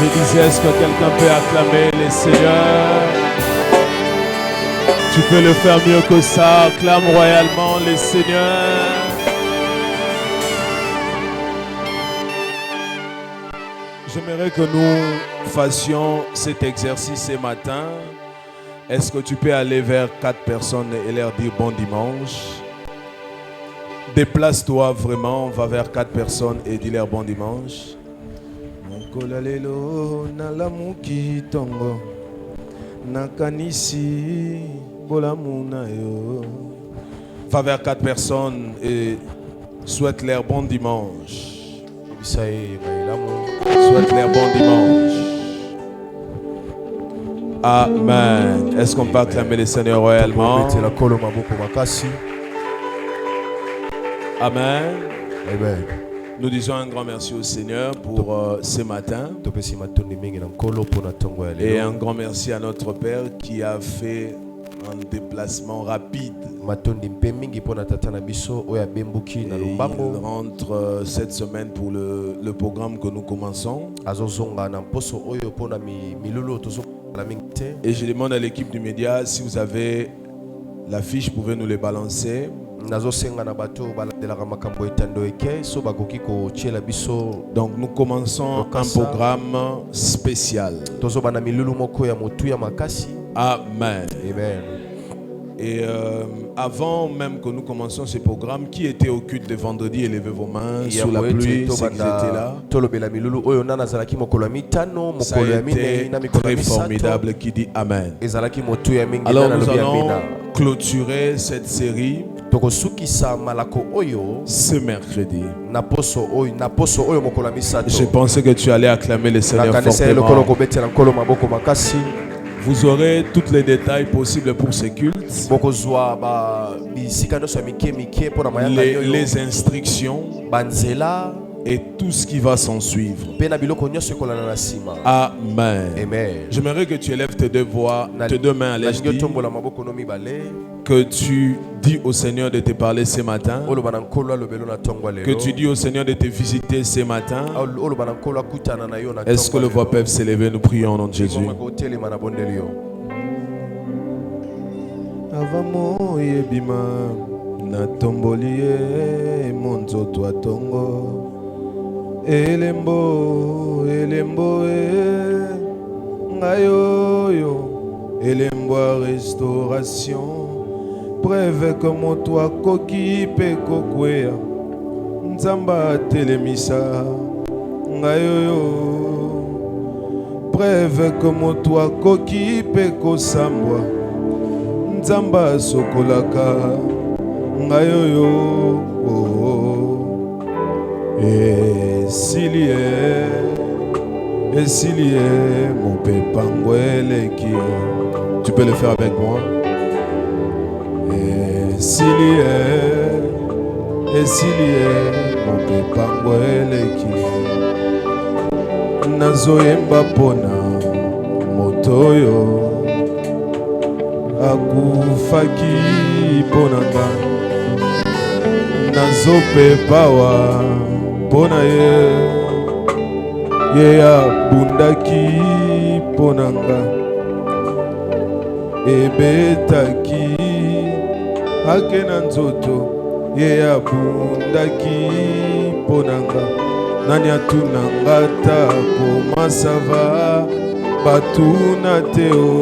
Je disais, est-ce que quelqu'un peut acclamer les seigneurs? Tu peux le faire mieux que ça. Acclame royalement les seigneurs. J'aimerais que nous fassions cet exercice ce matin. Est-ce que tu peux aller vers 4 personnes et leur dire bon dimanche? Déplace-toi vraiment, va vers 4 personnes et dis-leur bon dimanche. Kolalelo nalamuki tongo nakanisi bolamuna yo. Va vers 4 personnes et souhaite-leur bon dimanche. Souhaite-leur bon dimanche. Amen. Est-ce qu'on peut acclamer le Seigneur royalement? Amen. Amen. Nous disons un grand merci au Seigneur pour ce matin. Et un grand merci à notre Père qui a fait un déplacement rapide. Il rentre cette semaine pour le programme que nous commençons. Et je demande à l'équipe du média, si vous avez l'affiche, vous pouvez nous les balancer. Donc nous commençons un programme spécial. Amen. Amen. Et avant même que nous commencions ce programme, qui était au culte de vendredi, élevez vos mains sous la pluie, ceux qui étaient là. Ça a été très formidable, qui dit Amen. Alors nous allons clôturer cette série ce mercredi. Je pensais que tu allais acclamer le Seigneur fortement. Vous aurez tous les détails possibles pour ce culte. Les instructions et tout ce qui va s'en suivre. Amen. J'aimerais que tu élèves tes deux mains à l'aise, que tu dis au Seigneur de te parler ce matin, que tu dis au Seigneur de te visiter ce matin. Est-ce que les voix peuvent s'élever? Nous prions au nom de Jésus. Avamo yebima na tombolié monzo toi tongo elembo ngayo elembo restauration preuve comme toi koki pe kokwea nzamba telemisa ngayo preuve comme toi koki pe kosambwa Nzamba sokolaka ngayoyo esilie mon pepangweleki. Tu peux le faire avec moi. Esilie mon pepangweleki. Nazoyemba pona motoyo akufaki ponanga nazope pawa pona ye abundaki ponanga ebetaki akena nzoto ye abundaki ponanga nani atunanga ta komasava batuna teo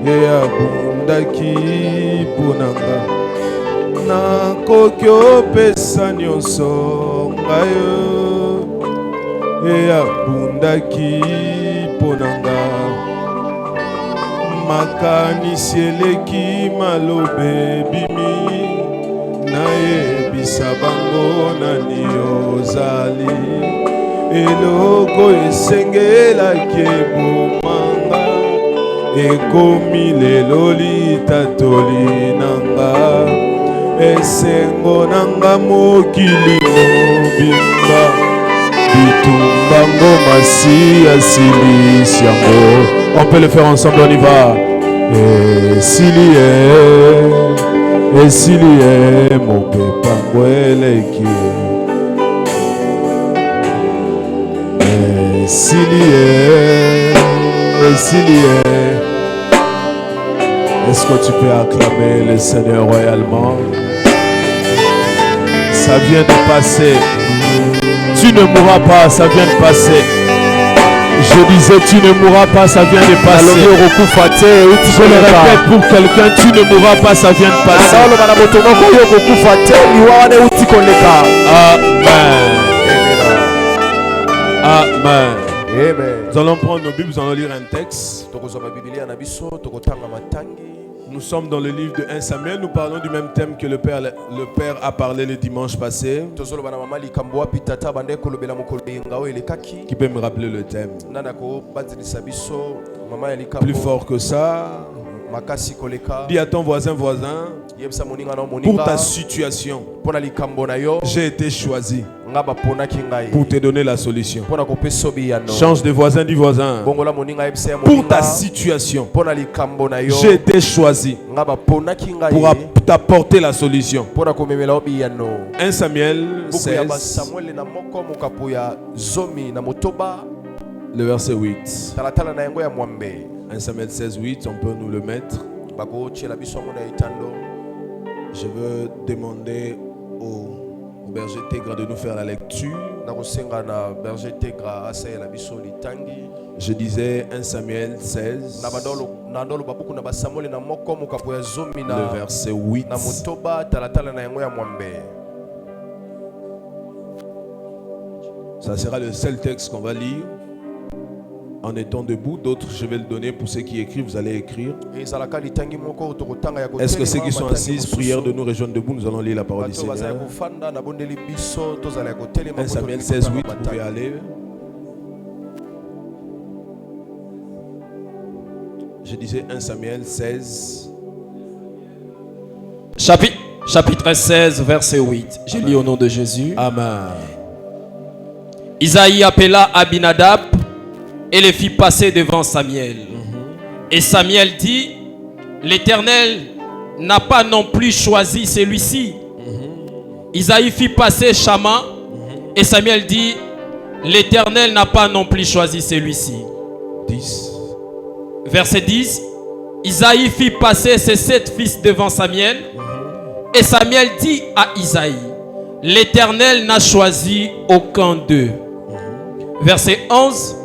ye abundaki ponanga nakoki opesa nyonso ngayo ye abundaki ponanga makanisi eleki malobe bimi nayebisa bango nani ozali eloko esengelaki ebomanga ekomi lelo litatoli nanga esengo nanga mokili mobimba bitumbango masi asilisi yango. On peut le faire ensemble, on y va. Esilie mopepangweleki Et s'il y est, est-ce que tu peux acclamer le Seigneur royalement? Ça vient de passer. Tu ne mourras pas, ça vient de passer. Je disais, tu ne mourras pas, ça vient de passer. Je le répète pour quelqu'un, tu ne mourras pas, ça vient de passer. Amen. Amen. Nous allons prendre nos Bibles, nous allons lire un texte. Nous sommes dans le livre de 1 Samuel. Nous parlons du même thème que le Père a parlé le dimanche passé. Qui peut me rappeler le thème? Plus fort que ça. Dis à ton voisin, pour ta situation, j'ai été choisi pour te donner la solution. Change de voisin, dis voisin. Pour ta situation, j'ai été choisi pour t'apporter la solution. 1 Samuel 16, le verset 8. 1 Samuel 16, 8, on peut nous le mettre. Je veux demander au berger Tegra de nous faire la lecture. Je disais 1 Samuel 16, le verset 8. Ça sera le seul texte qu'on va lire en étant debout. D'autres, je vais le donner pour ceux qui écrivent, vous allez écrire. Est-ce que ceux qui sont assis, prière de nous rejoindre debout, nous allons lire la parole du Seigneur. 1 Samuel 16, 8, vous pouvez aller. Je disais 1 Samuel 16. Chapitre 16, verset 8. Je lis au nom de Jésus. Amen. Isaïe appela Abinadab et les fit passer devant Samuel. Et Samuel dit, l'Éternel n'a pas non plus choisi celui-ci. Isaïe fit passer Shama. Et Samuel dit, l'Éternel n'a pas non plus choisi celui-ci. 10. Verset 10. Isaïe fit passer ses 7 fils devant Samuel. Et Samuel dit à Isaïe, l'Éternel n'a choisi aucun d'eux. Verset 11.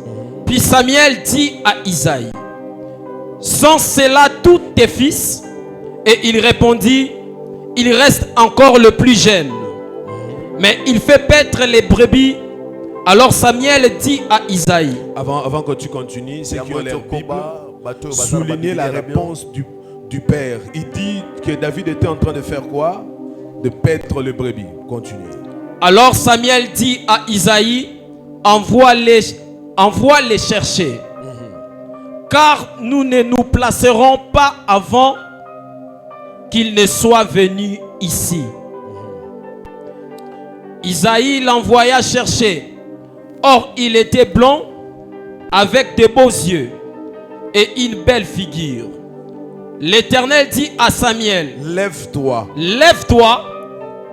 Puis Samuel dit à Isaïe, sont ceux-là tous tes fils? Et il répondit, il reste encore le plus jeune, mais il fait paître les brebis. Alors Samuel dit à Isaïe. Avant que tu continues, c'est qui ont leur Bible, souligner la réponse du père. Il dit que David était en train de faire quoi? De paître les brebis. Continuez. Alors Samuel dit à Isaïe, envoie les chercher, car nous ne nous placerons pas avant qu'il ne soit venu ici. Isaïe l'envoya chercher. Or il était blond, avec de beaux yeux et une belle figure. L'Éternel dit à Samuel, lève-toi,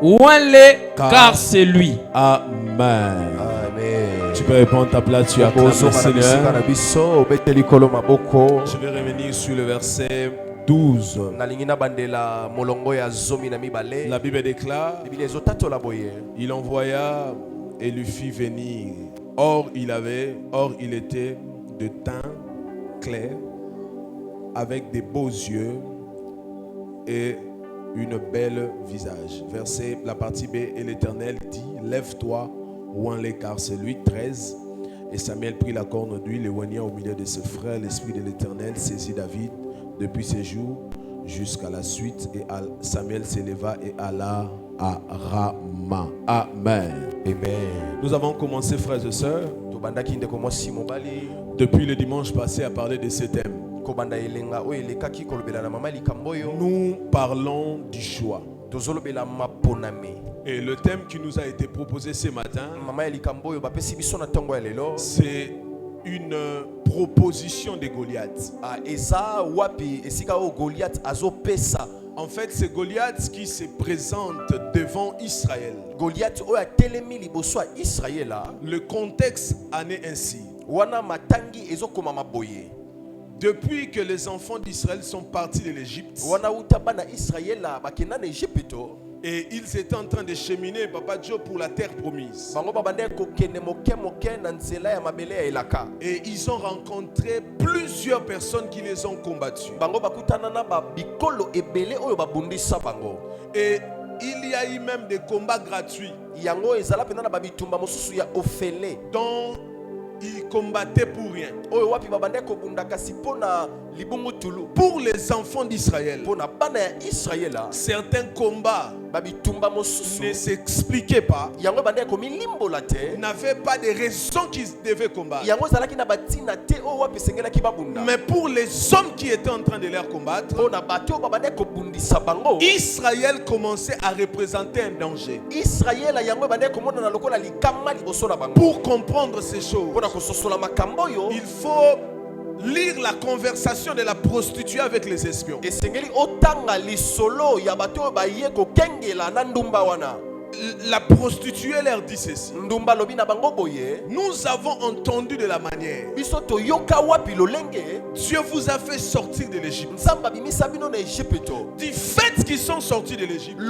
oins-les, car c'est lui. Amen. Tu peux répondre ta place, tu acclames le Seigneur. Je vais revenir sur le verset 12. La Bible déclare, il envoya et lui fit venir. Or il était de teint clair, avec des beaux yeux et une belle visage. Verset, la partie B, et l'Éternel dit, lève-toi, oins-les, car c'est lui. 13. Et Samuel prit la corne d'huile et oigna au milieu de ses frères. L'Esprit de l'Éternel saisit David depuis ses jours jusqu'à la suite. Et Samuel s'éleva et alla à Rama. Amen. Amen. Nous avons commencé, frères et sœurs, depuis le dimanche passé, à parler de ce thème. Nous parlons du choix. Et le thème qui nous a été proposé ce matin, c'est une proposition de Goliath. En fait, c'est Goliath qui se présente devant Israël. Le contexte en est ainsi. Depuis que les enfants d'Israël sont partis de l'Égypte, et ils étaient en train de cheminer, Papa Joe, pour la terre promise. Et ils ont rencontré plusieurs personnes qui les ont combattus. Et il y a eu même des combats gratuits dont ils combattaient pour rien. Pour les enfants d'Israël, certains combats ne s'expliquaient pas, n'avaient pas de raison qu'ils devaient combattre. Mais pour les hommes qui étaient en train de les combattre, Israël commençait à représenter un danger. Pour comprendre ces choses, il faut lire la conversation de la prostituée avec les espions. La prostituée leur dit ceci: nous avons entendu de la manière Dieu vous a fait sortir de l'Égypte. Du fait qu'ils sont sortis de l'Égypte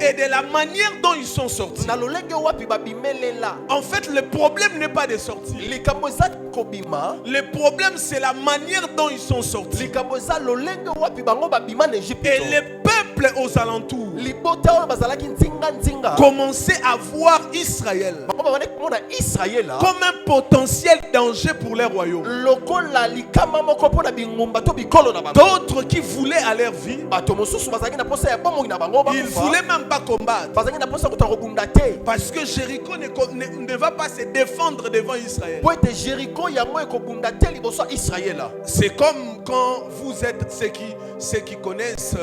et de la manière dont ils sont sortis, en fait le problème n'est pas de sortir. Le problème c'est la manière dont ils sont sortis. Et les peuples aux alentours commençaient à voir Israël comme un potentiel danger pour les royaumes. D'autres qui voulaient à leur vie, ils ne voulaient même pas combattre, parce que Jéricho ne va pas se défendre devant Israël. C'est comme quand vous êtes ceux qui connaissent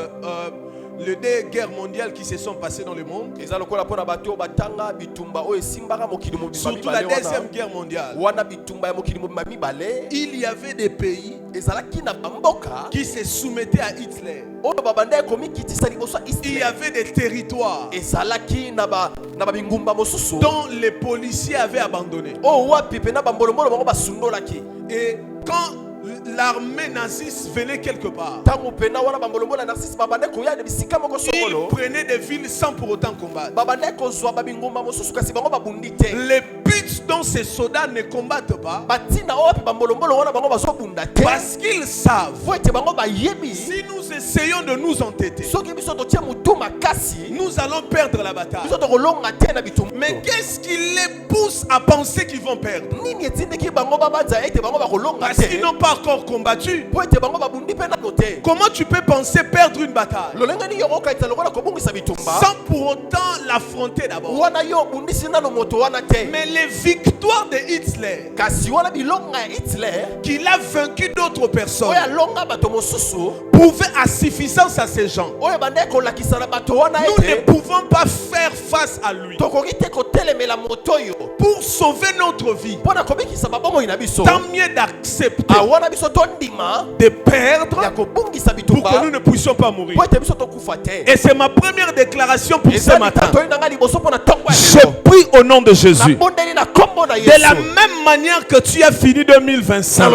les 2 guerres mondiales qui se sont passées dans le monde, surtout la 2e guerre mondiale. Il y avait des pays qui se soumettaient à Hitler. Il y avait des territoires dont les policiers avaient abandonné. Et quand l'armée naziste venait quelque part, ils prenaient des villes sans pour autant combattre. Le but dont ces soldats ne combattent pas, parce qu'ils savent, si nous essayons de nous entêter, nous allons perdre la bataille. Mais qu'est-ce qui les pousse à penser qu'ils vont perdre? Parce qu'ils n'ont pas encore combattu. Comment tu peux penser perdre une bataille sans pour autant l'affronter d'abord? Mais les victoires de Hitler, qu'il a vaincu d'autres personnes, pouvaient à suffisance à ces gens. Nous ne pouvons pas faire face à lui. Pour sauver notre vie, tant mieux d'accepter de perdre pour que nous ne puissions pas mourir. Et c'est ma première déclaration pour ce matin. Je prie au nom de Jésus, de la même manière que tu as fini 2025,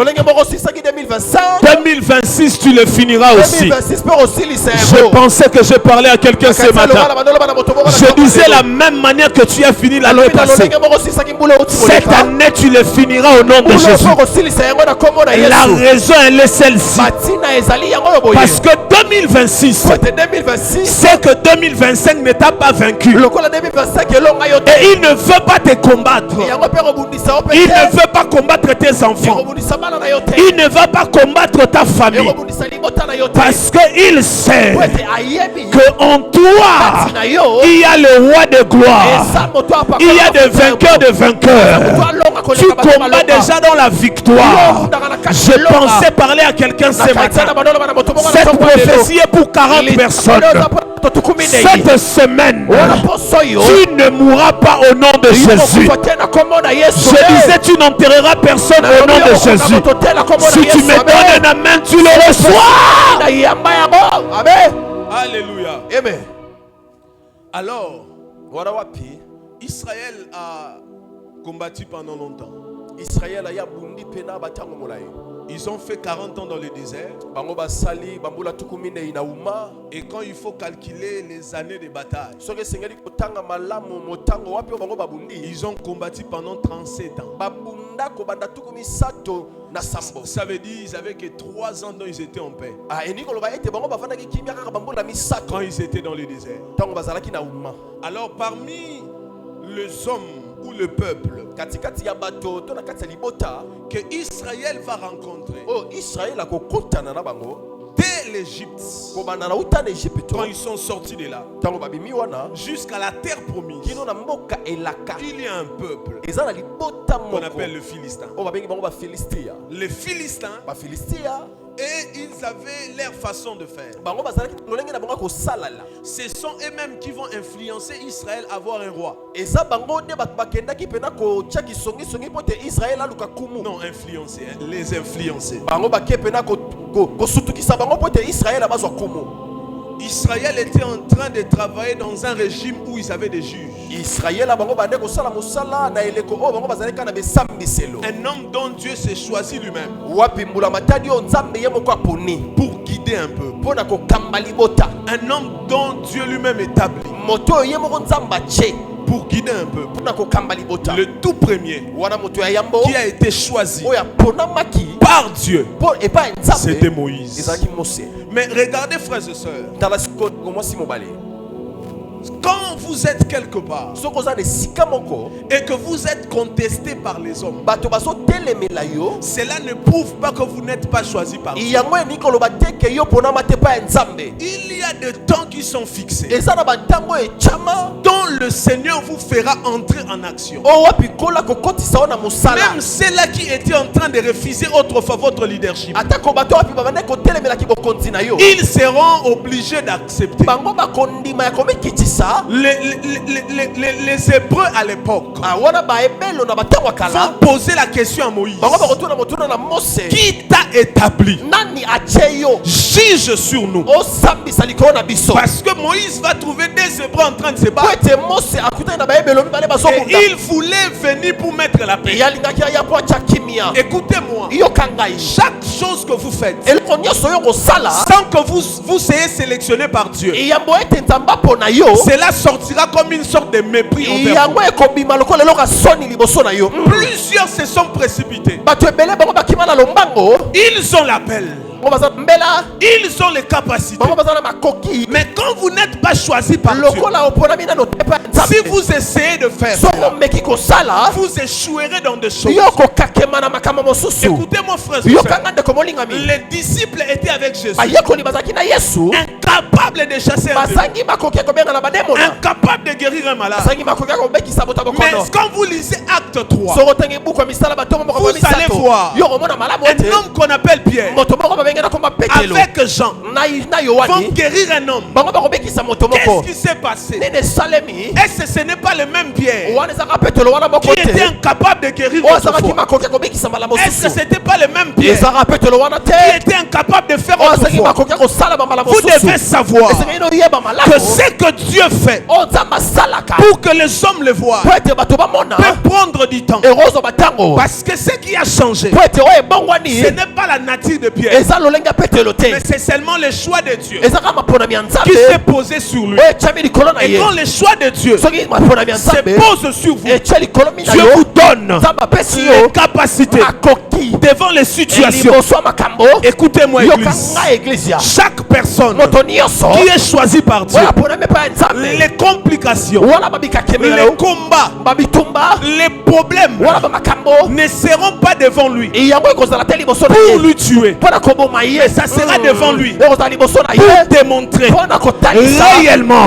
2026 tu le finiras aussi. Je pensais que je parlais à quelqu'un ce matin. Je disais la même manière que tu as fini l'année passée, cette année tu le finiras au nom de Jésus. La raison elle est celle-ci, parce que 2026, c'est que 2025 ne t'a pas vaincu, et il ne veut pas te combattre. Il ne veut pas combattre tes enfants, il ne va pas combattre ta famille, parce qu'il sait qu'en toi il y a le roi de gloire, il y a des vainqueurs de vainqueurs. Tu combats déjà dans la victoire. Je pensais parler à quelqu'un ce matin. Cette prophétie est pour 40 personnes. Cette semaine, tu ne mourras pas au nom de Jésus. Je disais, tu n'enterreras personne au nom de Jésus. Si tu me donnes un amen, tu le reçois. Alléluia. Amen. Alors, Israël a combattu pendant longtemps. Ils ont fait 40 ans dans le désert. Et quand il faut calculer les années de bataille, ils ont combattu pendant 37 ans. Ça veut dire qu'ils avaient que 3 ans dont ils étaient en paix. Quand ils étaient dans le désert. Alors parmi les hommes ou le peuple que Israël va rencontrer dès l'Égypte, quand ils sont sortis de là jusqu'à la terre promise, il y a un peuple qu'on appelle le Philistin. Les Philistins, et ils avaient leur façon de faire. Ce sont eux-mêmes qui vont influencer Israël à avoir un roi. Non, influencer, les influencer. Israël était en train de travailler dans un régime où ils avaient des juges. Un homme dont Dieu s'est choisi lui-même pour guider un peu. Un homme dont Dieu lui-même établit pour guider un peu. Le tout premier qui a été choisi par Dieu, c'était Moïse. Mais regardez, frères et sœurs, quand vous êtes quelque part et que vous êtes contesté par les hommes, cela ne prouve pas que vous n'êtes pas choisi par Dieu. Il y a des temps qui sont fixés dont le Seigneur vous fera entrer en action. Même ceux-là qui étaient en train de refuser autrefois votre leadership, ils seront obligés d'accepter. Les Hébreux à l'époque vont poser la question à Moïse: qui t'a établi juge sur nous? Parce que Moïse va trouver des Hébreux en train de se battre et il voulait venir pour mettre la paix. Écoutez-moi, chaque chose que vous faites sans que vous soyez sélectionné par Dieu, cela sortira comme une sorte de mépris envers vous. Plusieurs se sont précipités. Ils ont l'appel, ils ont les capacités, mais quand vous n'êtes pas choisi par Dieu, si vous essayez de faire cela, vous échouerez dans des choses. Écoutez-moi, frère, les disciples étaient avec Jésus, incapables de chasser un démon, incapables de guérir un malade. Mais quand vous lisez Acte 3, vous allez voir un homme qu'on appelle Pierre avec Jean vont guérir un homme. Qu'est-ce qui s'est passé? Est-ce que ce n'est pas le même Pierre qui était incapable de guérir autrefois? Est-ce que ce n'était pas le même Pierre qui était incapable de faire autrefois? Vous devez savoir que ce que Dieu fait pour que les hommes le voient peut prendre du temps. Parce que ce qui a changé, ce n'est pas la nature de Pierre, mais c'est seulement le choix de Dieu qui s'est posé sur lui. Et quand le choix de Dieu se pose sur vous, Dieu vous donne les capacités devant les situations. Écoutez-moi, Église, chaque personne qui est choisie par Dieu, les complications, les combats, les problèmes ne seront pas devant lui pour lui tuer, mais ça sera devant lui pour démontrer réellement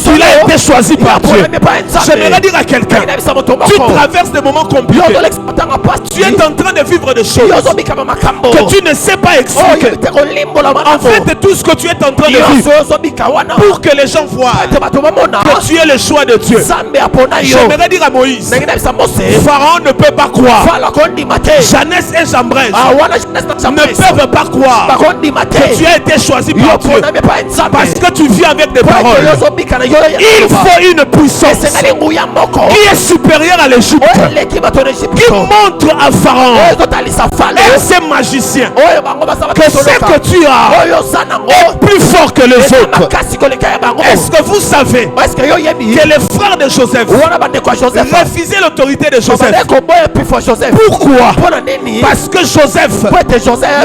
qu'il a été choisi par Dieu. J'aimerais dire à quelqu'un: tu traverses des moments compliqués, tu es en train de vivre des choses que tu ne sais pas expliquer. En fait, tout ce que tu es en train de vivre pour que les gens voient que tu es le choix de Dieu. J'aimerais dire à Moïse: Pharaon ne peut pas croire, Jeannès et Jambres ne peuvent pas croire que tu as été choisi par Dieu, parce que tu viens avec des paroles. Il faut une puissance qui est supérieure à l'Égypte, qui montre à Pharaon et ses magiciens que ce que tu as est plus fort que les autres. Est-ce que vous savez que les frères de Joseph refusaient l'autorité de Joseph? Pourquoi? Parce que Joseph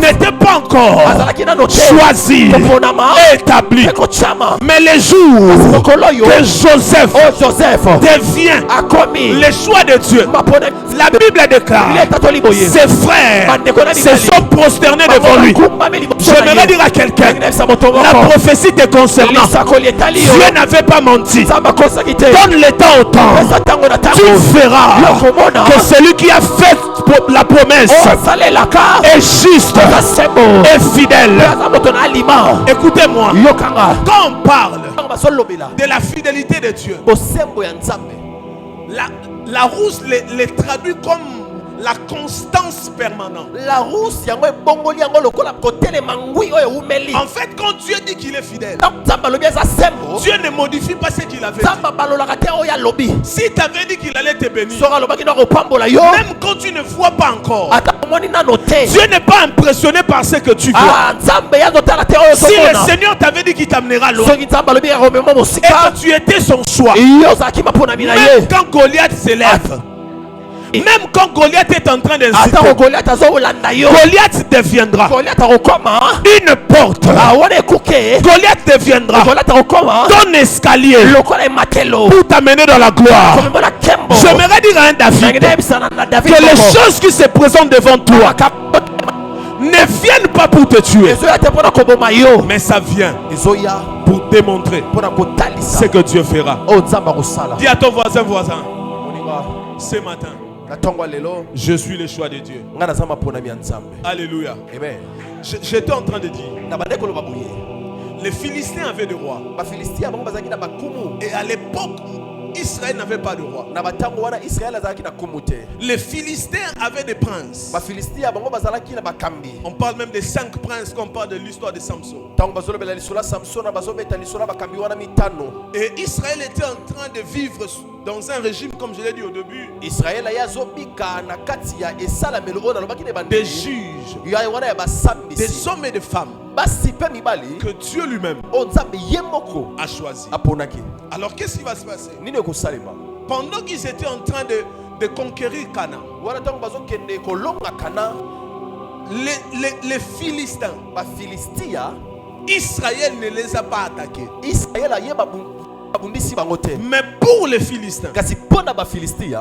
n'était pas encore choisi et établi. Mais les jours que Joseph devient le choix de Dieu, la Bible déclare, ses frères se sont prosternés devant lui. J'aimerais dire à quelqu'un, la prophétie te concernant, Dieu n'avait pas menti. Donne le temps au temps. Tu verras que celui qui a fait la promesse est juste et fidèle. Écoutez-moi, quand on parle de la fidélité de Dieu, la rousse les traduit comme la constance permanente. En fait, quand Dieu dit qu'il est fidèle, Dieu ne modifie pas ce qu'il avait dit. Si tu avais dit qu'il allait te bénir, même quand tu ne vois pas encore, Dieu n'est pas impressionné par ce que tu vois. Si le Seigneur t'avait dit qu'il t'amènera loin et que tu étais son choix, même quand Goliath s'élève, même quand Goliath est en train d'insulter, Goliath deviendra une porte. Goliath deviendra ton escalier pour t'amener dans la gloire. J'aimerais dire à un David que les choses qui se présentent devant toi ne viennent pas pour te tuer, mais ça vient pour démontrer ce que Dieu fera. Dis à ton voisin, ce matin, je suis le choix de Dieu. Alléluia. J'étais en train de dire, les Philistins avaient des rois. Et à l'époque, Israël n'avait pas de roi. Les Philistins avaient des princes. On parle même des 5 princes quand on parle de l'histoire de Samson. Et Israël était en train de vivre dans un régime, comme je l'ai dit au début, des juges, des hommes et des femmes que Dieu lui-même a choisi. Alors qu'est-ce qui va se passer? Pendant qu'ils étaient en train de conquérir Canaan, les Philistins, Israël ne les a pas attaqués. Mais pour les Philistins,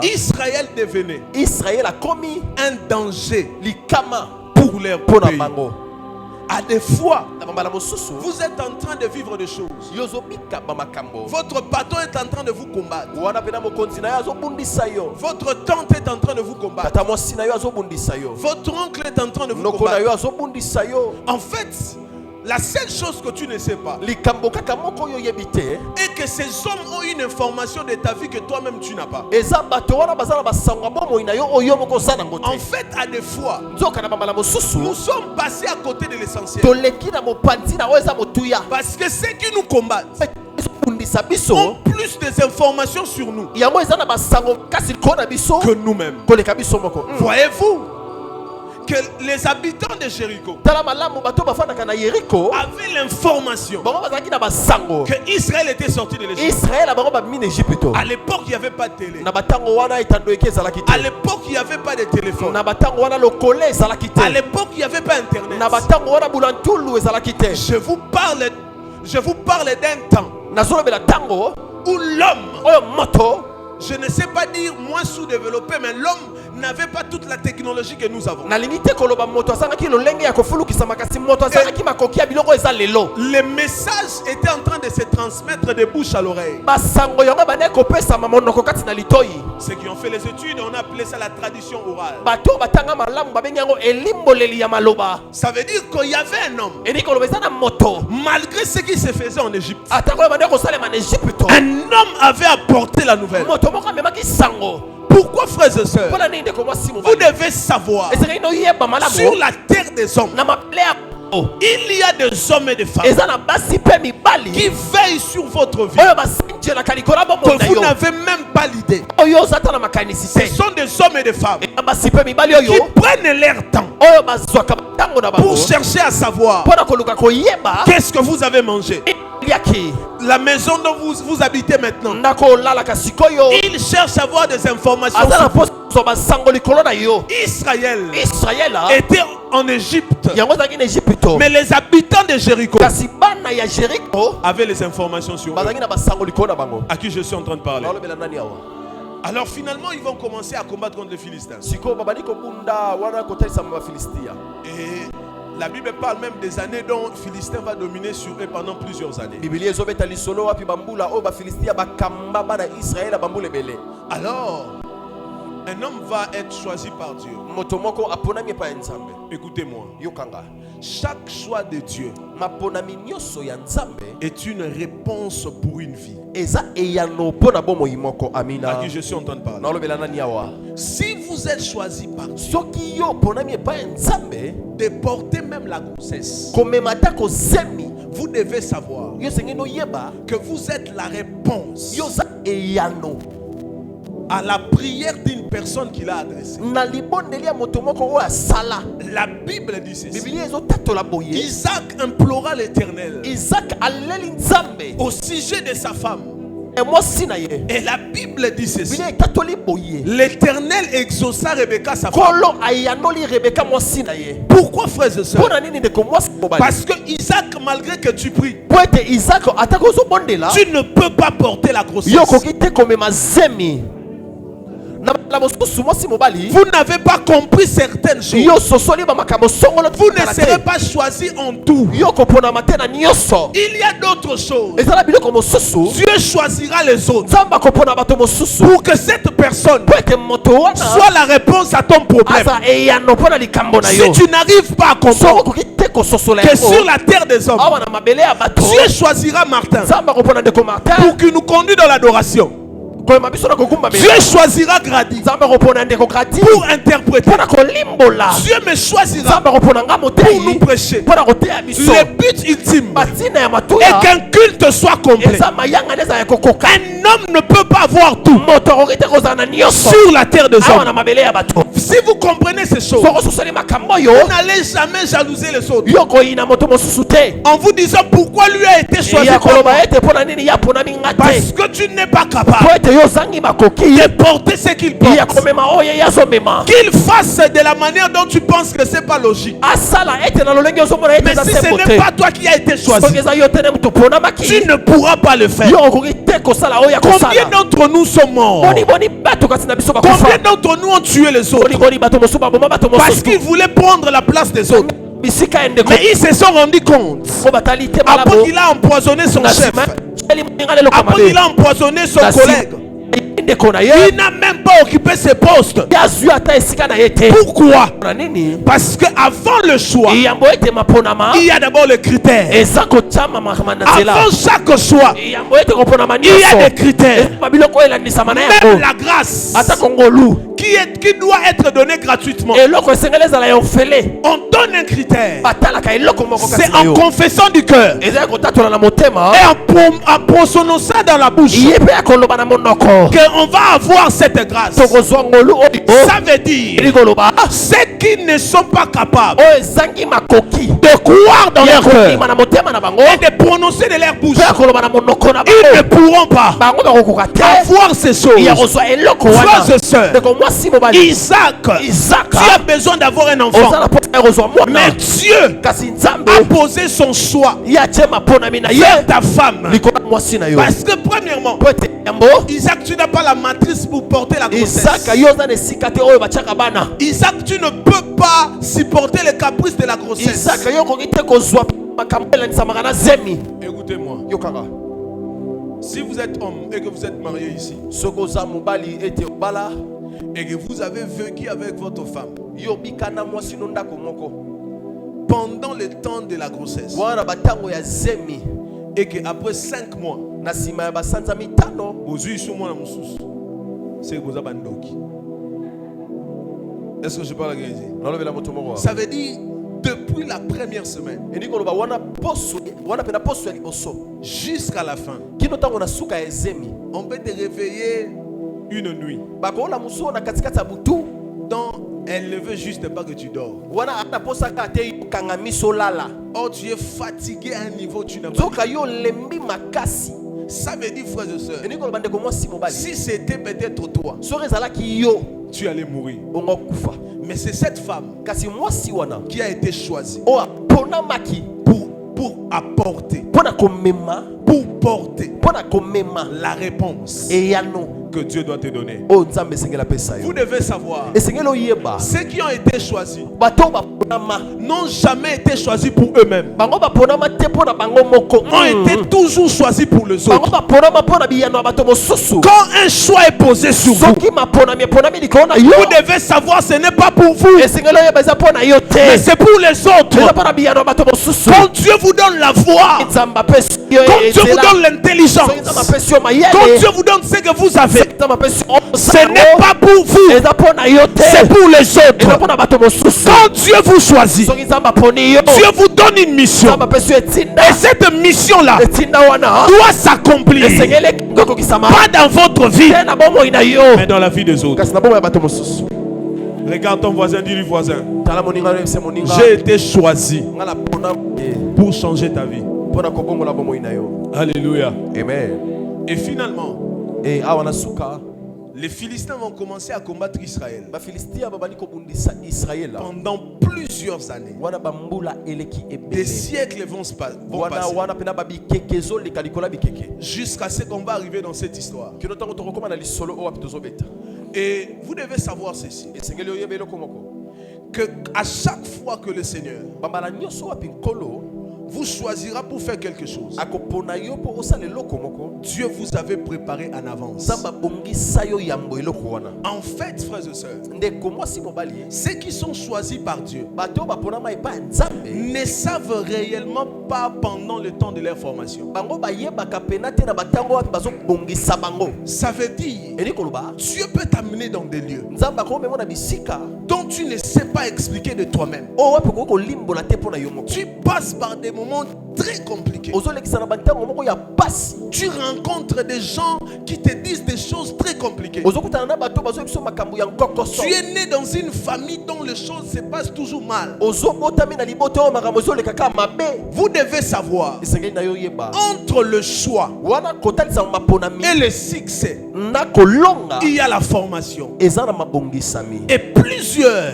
Israël devenait un danger pour leur pays. À des fois, vous êtes en train de vivre des choses. Votre patron est en train de vous combattre. Votre tante est en train de vous combattre. Votre oncle est en train de vous combattre. En fait, la seule chose que tu ne sais pas est que ces hommes ont une information de ta vie que toi-même tu n'as pas. En fait, à des fois, nous sommes passés à côté de l'essentiel. Parce que ceux qui nous combattent ont plus des informations sur nous que nous-mêmes. Voyez-vous que les habitants de Jéricho avaient l'information que Israël était sorti de l'Égypte. À l'époque, il n'y avait pas de télé. À l'époque, il n'y avait pas de téléphone. À l'époque, il n'y avait pas Internet. Je vous parle d'un temps où l'homme, je ne sais pas dire moins sous-développé, mais l'homme n'avait pas toute la technologie que nous avons. Les messages étaient en train de se transmettre de bouche à l'oreille. Ceux qui ont fait les études, on a appelé ça la tradition orale. Ça veut dire qu'il y avait un homme, malgré ce qui se faisait en Égypte, un homme avait apporté la nouvelle. Pourquoi, frères et sœurs, vous devez savoir, sur la terre des hommes, Il y a des hommes et des femmes qui veillent sur votre vie que vous n'avez même pas l'idée. Ce sont des hommes et des femmes qui prennent leur temps pour chercher à savoir qu'est-ce que vous avez mangé. La maison dont vous habitez maintenant, ils cherchent à avoir des informations. Israël était en Égypte, mais les habitants de Jéricho avaient les informations sur eux. À qui je suis en train de parler? Alors finalement ils vont commencer à combattre contre les Philistins. Et la Bible parle même des années dont Philistin va dominer sur eux pendant plusieurs années. Alors un homme va être choisi par Dieu. Écoutez-moi. Chaque choix de Dieu est une réponse pour une vie. À qui je suis en train de parler. Si vous êtes choisi par Dieu de porter même la grossesse, vous devez savoir que vous êtes la réponse à la prière d'une personne qu'il a adressée. La Bible dit ceci. Isaac implora l'Éternel au sujet de sa femme. Et la Bible dit ceci. L'Éternel exauça Rebecca sa femme. Pourquoi, frères et sœurs? Parce que Isaac, malgré que tu pries, tu ne peux pas porter la grossesse. Vous n'avez pas compris certaines choses. Vous ne serez pas choisi en tout. Il y a d'autres choses. Dieu choisira les autres pour que cette personne soit la réponse à ton problème. Si tu n'arrives pas à comprendre que sur la terre des hommes, Dieu choisira Martin pour qu'il nous conduise dans l'adoration. Dieu choisira Grady pour interpréter. Dieu me choisira pour nous prêcher. Le but ultime est qu'un culte soit complet. Un homme ne peut pas avoir tout sur la terre des hommes. Si vous comprenez ces choses, vous n'allez jamais jalouser les autres en vous disant pourquoi lui a été choisi par moi. Parce que tu n'es pas capable de porter ce qu'il porte. Qu'il fasse de la manière dont tu penses que c'est pas logique. Mais si ce n'est pas toi qui as été choisi, tu ne pourras pas le faire. Combien d'entre nous sont morts? Combien d'entre nous ont tué les autres parce qu'ils voulaient prendre la place des autres? Mais ils se sont rendus compte après qu'il a empoisonné son chef, après qu'il a empoisonné son collègue. Il n'a même pas occupé ses postes. Pourquoi? Parce qu'avant le choix, il y a d'abord le critère. Avant chaque choix, il y a des critères. Même la grâce qui doit être donnée gratuitement, on donne un critère. C'est en confessant du cœur et en prononçant dans la bouche qu'on va avoir cette grâce. Ça veut dire ceux qui ne sont pas capables de croire dans leur cœur et de prononcer de leur bouche, ils ne pourront pas avoir ces choses. Frères et sœurs, Isaac, tu as besoin d'avoir un enfant, mais Dieu a posé son choix vers ta femme. Parce que premièrement, Isaac, tu n'as pas la matrice pour porter la grossesse. Isaac, tu ne peux pas supporter les caprices de la grossesse. Écoutez-moi. Si vous êtes homme et que vous êtes marié ici, et que vous avez vécu avec votre femme pendant le temps de la grossesse, et qu'après 5 mois, est-ce que je parle à quelqu'un? Ça veut dire depuis la première semaine jusqu'à la fin, on peut te réveiller une nuit. Donc, elle ne veut juste pas que tu dors. Or, tu es fatigué à un niveau que tu n'as pas. Ça veut dire, frères et sœurs, si c'était peut-être toi, tu allais mourir. Mais c'est cette femme qui a été choisie pour apporter, pour porter la réponse que Dieu doit te donner. Vous devez savoir, ceux qui ont été choisis n'ont jamais été choisis pour eux-mêmes, ont été toujours choisis pour les autres. Quand un choix est posé sur vous, vous devez savoir ce n'est pas pour vous, mais c'est pour les autres. Quand Dieu vous donne la foi, quand Dieu vous donne l'intelligence, quand Dieu vous donne ce que vous avez, ce n'est pas pour vous, c'est pour les autres. Quand Dieu vous choisit, Dieu vous donne une mission, et cette mission-là doit s'accomplir, pas dans votre vie, mais dans la vie des autres. Regarde ton voisin, dis-lui voisin, j'ai été choisi pour changer ta vie. Alléluia. Amen. Et finalement, les Philistins vont commencer à combattre Israël pendant plusieurs années. Des siècles vont passer jusqu'à ce qu'on va arriver dans cette histoire. Et vous devez savoir ceci, que à chaque fois que le Seigneur vous choisira pour faire quelque chose, Dieu vous avait préparé en avance. En fait, frères et sœurs, ceux qui sont choisis par Dieu ne savent réellement pas pendant le temps de leur formation. Ça veut dire, Dieu peut t'amener dans des lieux dont tu ne sais pas expliquer de toi-même. Tu passes par des moments très compliqués. Tu rencontres des gens qui te disent des choses très compliquées. Tu es né dans une famille dont les choses se passent toujours mal. Vous devez savoir, entre le choix et le succès, il y a la formation. Et plusieurs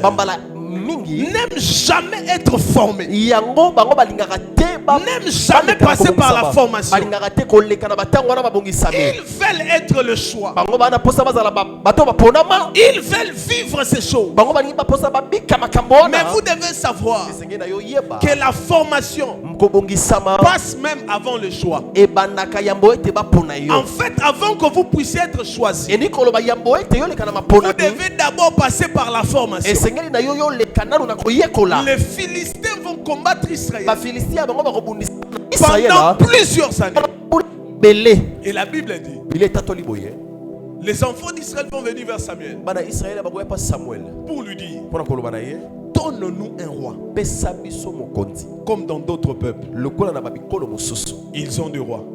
n'aiment jamais être formés, n'aiment jamais passer par la formation. Ils veulent être le choix, ils veulent vivre ces choses. Mais vous devez savoir que la formation passe même avant le choix. En fait, avant que vous puissiez être choisi, vous devez d'abord passer par la formation. Les Philistins vont combattre Israël pendant plusieurs années. Et la Bible dit, les enfants d'Israël vont venir vers Samuel pour lui dire, donne-nous un roi comme dans d'autres peuples. Ils ont des rois.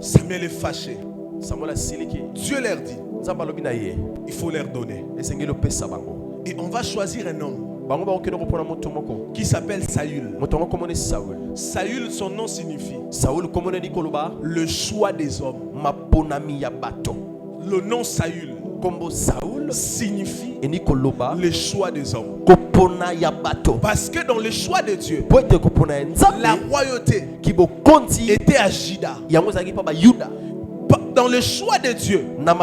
Samuel est fâché. Dieu leur dit, il faut leur donner. Et on va choisir un homme qui s'appelle Saül. Saül, son nom signifie le choix des hommes. Le nom Saül signifie le choix des hommes. Parce que dans le choix de Dieu, la royauté était à Juda. Dans le choix de Dieu, la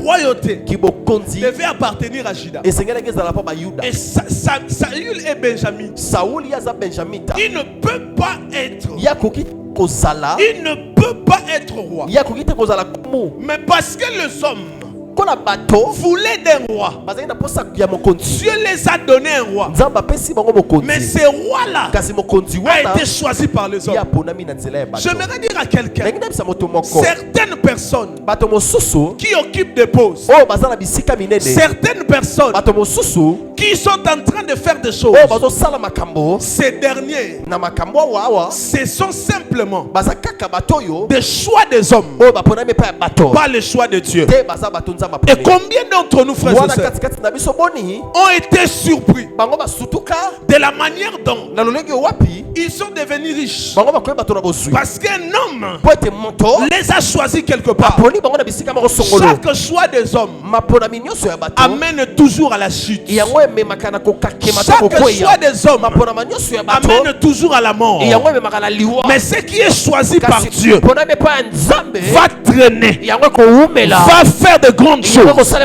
royauté devait appartenir à Juda. Et Saül et Benjamin, il ne peut pas être, il ne peut pas être roi. Mais parce que les hommes voulaient d'un roi, Dieu les a donné un roi. Mais ce roi-là a été choisi par les hommes. J'aimerais dire à quelqu'un, certaines personnes qui occupent des postes, certaines personnes qui sont en train de faire des choses, ces derniers, ce sont simplement des choix des hommes, pas les choix de Dieu. Et combien d'entre nous, frères et sœurs, ont été surpris de la manière dont ils sont devenus riches, parce qu'un homme les a choisis quelque part. Chaque choix des hommes amène toujours à la chute. Chaque choix des hommes amène toujours à la mort. Mais ce qui est choisi par Dieu va traîner, va faire de grandes choses.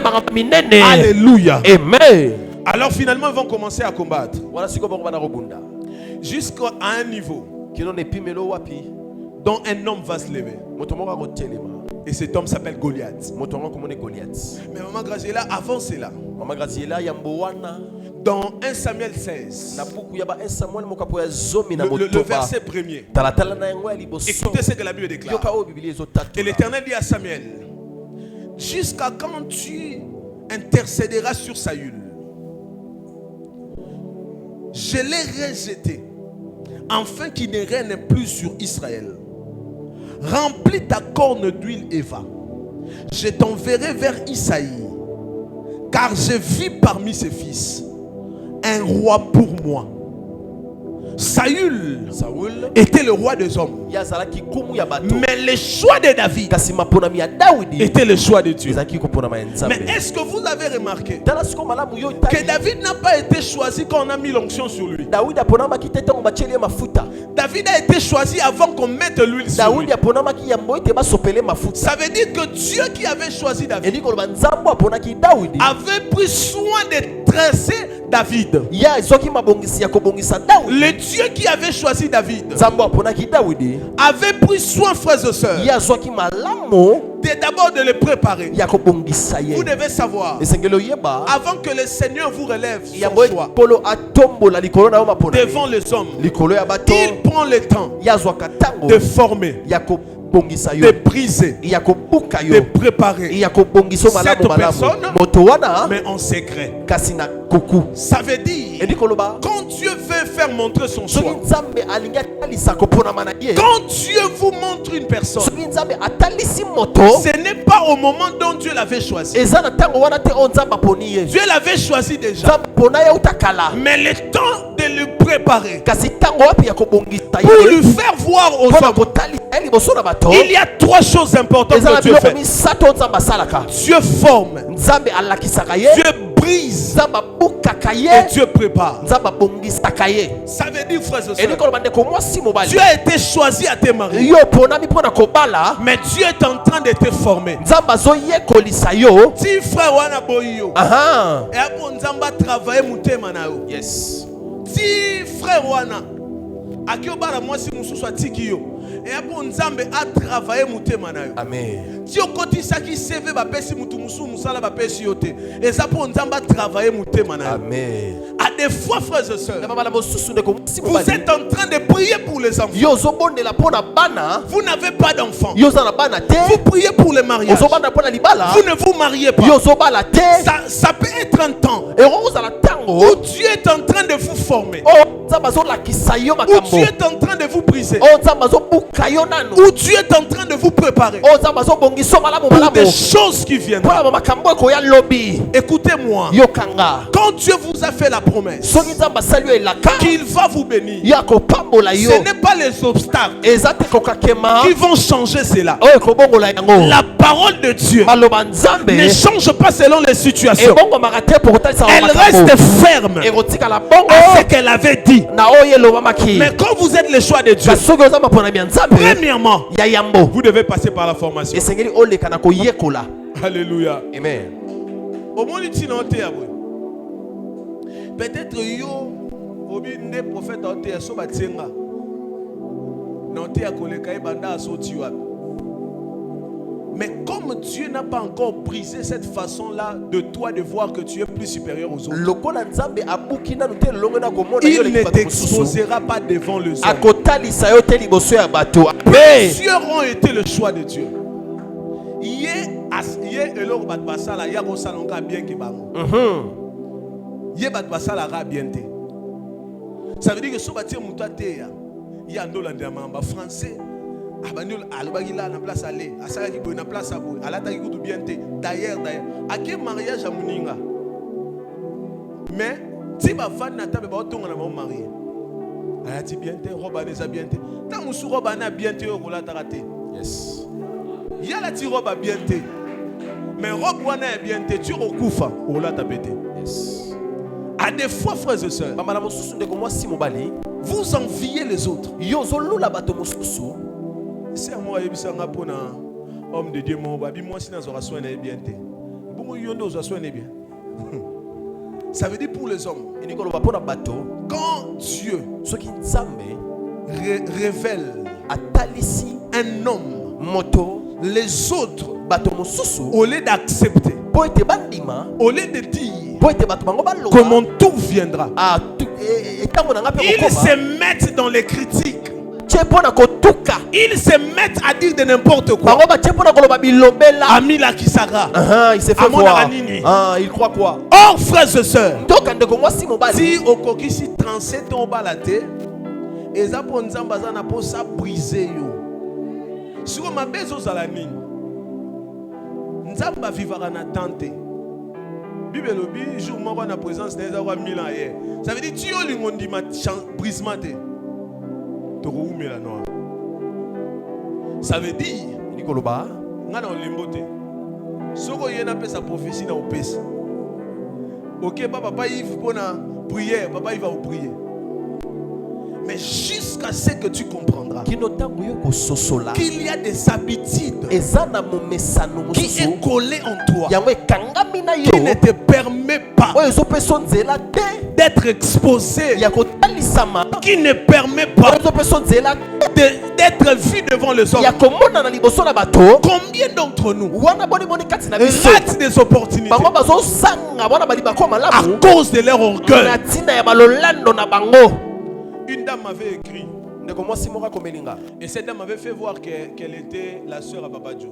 Alléluia. Amen. Alors finalement ils vont commencer à combattre jusqu'à un niveau dont un homme va se lever. Et cet homme s'appelle Goliath. Mais maman Graziella, avant cela, dans 1 Samuel 16, le verset premier, écoutez ce que la Bible déclare. Et l'Éternel dit à Samuel, jusqu'à quand tu intercéderas sur Saül? Je l'ai rejeté, afin qu'il ne règne plus sur Israël. Remplis ta corne d'huile et va. Je t'enverrai vers Isaïe, car j'ai vu parmi ses fils un roi pour moi. Saül était le roi des hommes, mais le choix de David était le choix de Dieu. Mais est-ce que vous avez remarqué que David n'a pas été choisi quand on a mis l'onction sur lui? David a été choisi avant qu'on mette l'huile sur lui. Ça veut dire que Dieu qui avait choisi David avait pris soin de tresser David. Le Dieu qui avait choisi David avait pris soin, frères et sœurs, d'abord de le préparer. Vous devez savoir, avant que le Seigneur vous relève son choix devant les hommes, il prend le temps de former, de briser, de préparer cette personne, mais en secret. Ça veut dire, quand Dieu veut faire montrer son choix, quand Dieu vous montre une personne, ce n'est pas au moment dont Dieu l'avait choisi. Dieu l'avait choisi déjà, mais le temps de le préparer pour lui faire voir aux hommes. Il y a trois choses importantes que Dieu fait. Dieu forme, Dieu brise et Dieu prépare. Ça veut dire, frères et sœurs, Dieu a été choisi à te marier, mais Dieu est en train de te former. Si frère wana boyo, et après nzamba travailler mutema na yo. Yes. Si frère wana akiobala mwasi mususu atiki yo, et après nzambe a travailler mutema na yo. Amen. Si okotisa ki CV ba pesi mutu musu musala ba pesi yo te, et ça pour nzamba travailler mutema na yo. Amen. À des fois, frères et sœurs, vous êtes en train de prier pour les enfants. Vous n'avez pas d'enfants. Vous priez pour les mariages. Vous ne vous mariez pas. Ça peut être un temps où Dieu est en train de vous former, où Dieu est en train de vous briser, où Dieu est en train de vous préparer pour des choses qui viendront. Écoutez-moi, quand Dieu vous a fait la promesse qu'il va vous bénir, ce n'est pas les obstacles qui vont changer cela. La parole de Dieu ne change pas selon les situations. Elle reste ferme à ce qu'elle avait dit. Mais quand vous êtes le choix de Dieu, premièrement, vous devez passer par la formation. Alléluia. Amen. Peut-être yo obi ne prophète ote so batenga na ote akoleka ibanda asoti wapi. Mais comme Dieu n'a pas encore brisé cette façon-là de toi de voir que tu es plus supérieur aux autres, il ne t'exposera pas devant les hommes. Plusieurs ont été le choix de Dieu. Yebat basalara bien te. Ça veut dire que si tu as il y a un français. Alobagila na place aller, asala ki boy na place abo, alata ki kutu bien te. D'ailleurs, à quel mariage à Muninga? Mais si ma femme n'a pas autant na marié. Elle a dit bien te, roba neza bien te. Tant musu roba na bien te okola tarate. Yes. Ya la ti roba bien te. Mais robe wana est bien te, tu okufa, okola tapete. Yes. À des fois frères et sœurs, vous enviez les autres. C'est moi qui suis un homme de Dieu. Moi, si nous avons soigné bien. Ça veut dire pour les hommes. Quand Dieu révèle un homme, les autres, au lieu d'accepter, au lieu de dire comment tout viendra, ils se mettent dans les critiques. Ils se mettent à dire de n'importe quoi. Amila Kisara. Il s'est fait voir. Il croit quoi? Oh frères et sœurs, si au kokisi 37 ans balate, et ça pour nzambaza na po sa briser yo. Si on m'a besoin de la nini, nzamba vivra na tante. Bible lobi jour moko na présence des avoir 1000 ans hier. Ça veut dire tu yo lingondi ma brisement te. Ça veut dire Nikoloba ngana olimbote soko yena pesa prophétie na opesi. OK papa Yves pour na prière, papa il va prier. Mais jusqu'à ce que tu comprendras qu'il y a des habitudes qui est collé en toi, qui ne te permet pas d'être exposé, qui ne permet pas d'être vu devant les hommes. Combien d'entre nous ratent des opportunités à cause de leur orgueil? Une dame m'avait écrit et cette dame m'avait fait voir qu'elle était la sœur à Babadjo.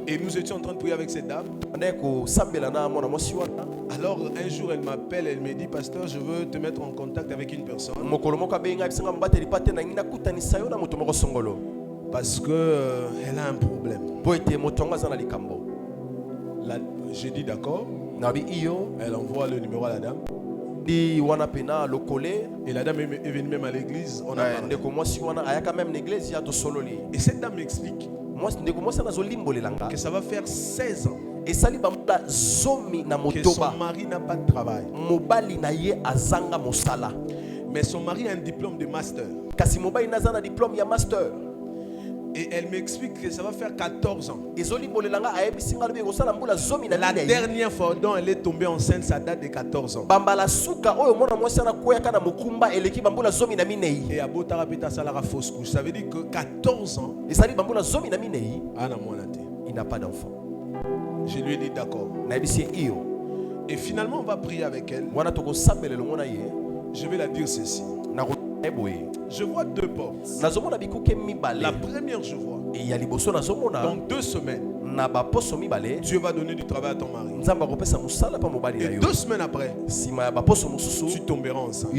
Et nous étions en train de prier avec cette dame. Alors un jour elle m'appelle, elle me dit pasteur, je veux te mettre en contact avec une personne parce que elle a un problème. J'ai dit d'accord. Elle envoie le numéro à la dame. Et la dame est venue même à l'église. On a parlé. Et cette dame m'explique que ça va faire 16 ans que son mari n'a pas de travail. Mais son mari a un diplôme de master. Et elle m'explique que ça va faire 14 ans. La dernière fois dont elle est tombée enceinte, ça date de 14 ans. Et à Botarapeta, ça l'a fausse couche. Ça veut dire que 14 ans, il n'a pas d'enfant. Je lui ai dit d'accord. Et finalement, on va prier avec elle. Je vais la dire ceci. Je vois deux portes. La première, je vois dans 2 semaines, Dieu va donner du travail à ton mari. Et 2 semaines après, tu tomberas enceinte.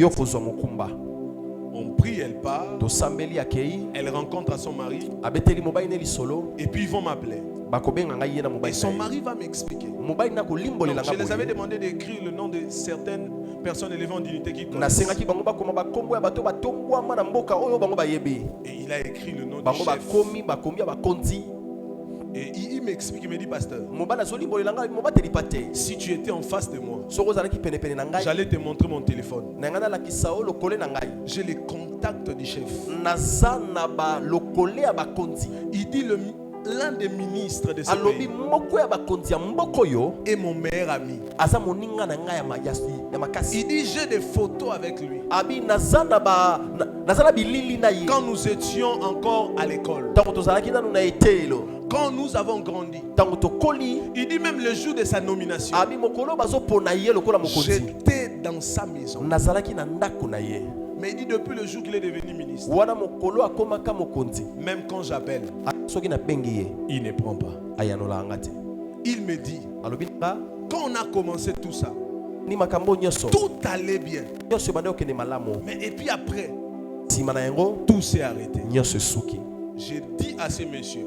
On prie, elle part. Elle rencontre à son mari. Et puis ils vont m'appeler. Et son mari va m'expliquer. Je les avais demandé d'écrire le nom de certaines personnes élevées en dignité qui connaissent. Et il a écrit le nom du chef. Et il m'explique, il me dit pasteur, si tu étais en face de moi, j'allais te montrer mon téléphone. J'ai les contacts du chef. Il dit l'un des ministres de ce pays est mon meilleur ami. Il dit j'ai des photos avec lui quand nous étions encore à l'école, quand nous avons grandi. Il dit même le jour de sa nomination, j'étais dans sa maison. Mais il dit depuis le jour qu'il est devenu ministre, même quand j'appelle, il ne prend pas. Il me dit, quand on a commencé tout ça, tout allait bien. Mais et puis après, tout s'est arrêté. J'ai dit à ces messieurs,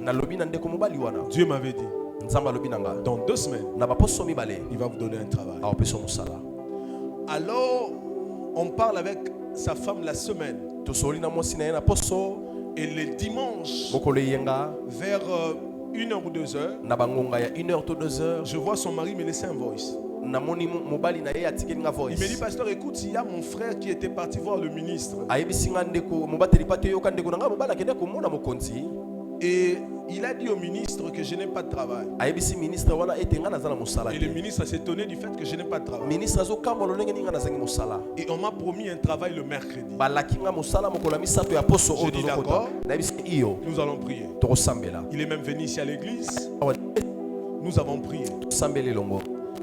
Dieu m'avait dit, dans 2 semaines, il va vous donner un travail. Alors, on parle avec sa femme la semaine. Et le dimanche, vers 1h ou 2h, je vois son mari me laisser un voice. Il me dit, pasteur, écoute, il y a mon frère qui était parti voir le ministre. Et il a dit au ministre que je n'ai pas de travail. Et le ministre s'est étonné du fait que je n'ai pas de travail. Et on m'a promis un travail le mercredi. J'ai dit d'accord, nous allons prier. Il est même venu ici à l'église. Nous avons prié.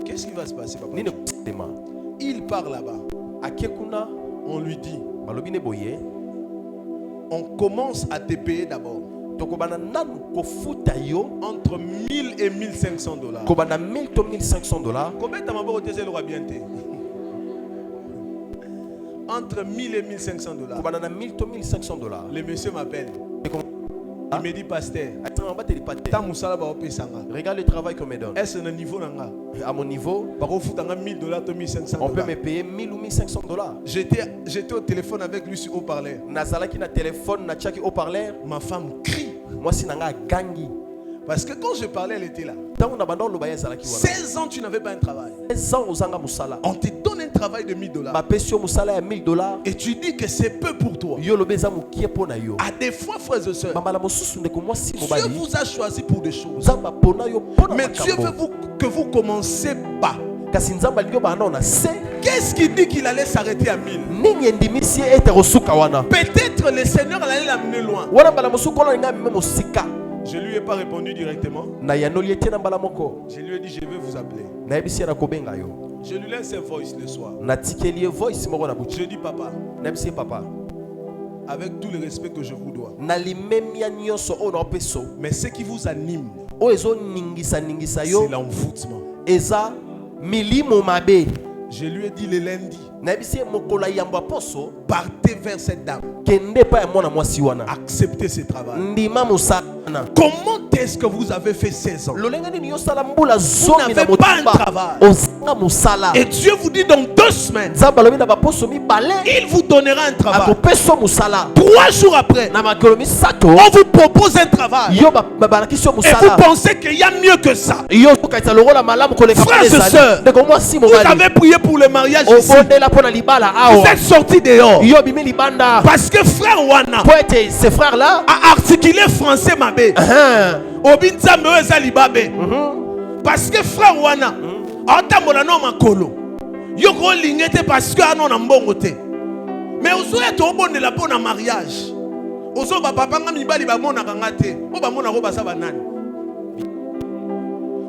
Qu'est-ce qui va se passer, papa? Il part là-bas. On lui dit, on commence à te payer d'abord entre 1000 et 1500 $. Combien t'as m'abord bien entre 1000 et 1500 $. Le monsieur m'appelle. Il me dit, pasteur, regarde le travail qu'on me donne. Est-ce un niveau à mon niveau, $1000 to 1500 $. On peut me payer 1000 ou 1500 $. J'étais au téléphone avec lui sur haut-parleur. Ma femme crie. Moi, si nanga gangi. Parce que quand je parlais, elle était là. 16 ans, tu n'avais pas un travail. On te donne un travail de $1000. Et tu dis que c'est peu pour toi. À des fois, frères et sœurs, Dieu vous a choisi pour des choses. Mais Dieu veut que vous commencez bas. Qu'est-ce qui dit qu'il allait s'arrêter à 1000? Peut-être le Seigneur allait l'amener loin. Je ne lui ai pas répondu directement. Je lui ai dit, je vais vous appeler. Je lui laisse un voice le soir. Je dis, papa, avec tout le respect que je vous dois, mais ce qui vous anime, c'est l'envoûtement. Je lui ai dit le lundi, partez vers cette dame. Acceptez ce travail. Comment est-ce que vous avez fait 16 ans? Vous n'avez pas un travail. Et Dieu vous dit dans 2 semaines, il vous donnera un travail. 3 jours après, on vous propose un travail. Et vous pensez qu'il y a mieux que ça. Frères et sœurs, vous avez prié pour le mariage ici. Vous êtes sortis dehors. Parce que frère Wana a articulé français mabé. Parce que frère Wana parce que mais on a mariage.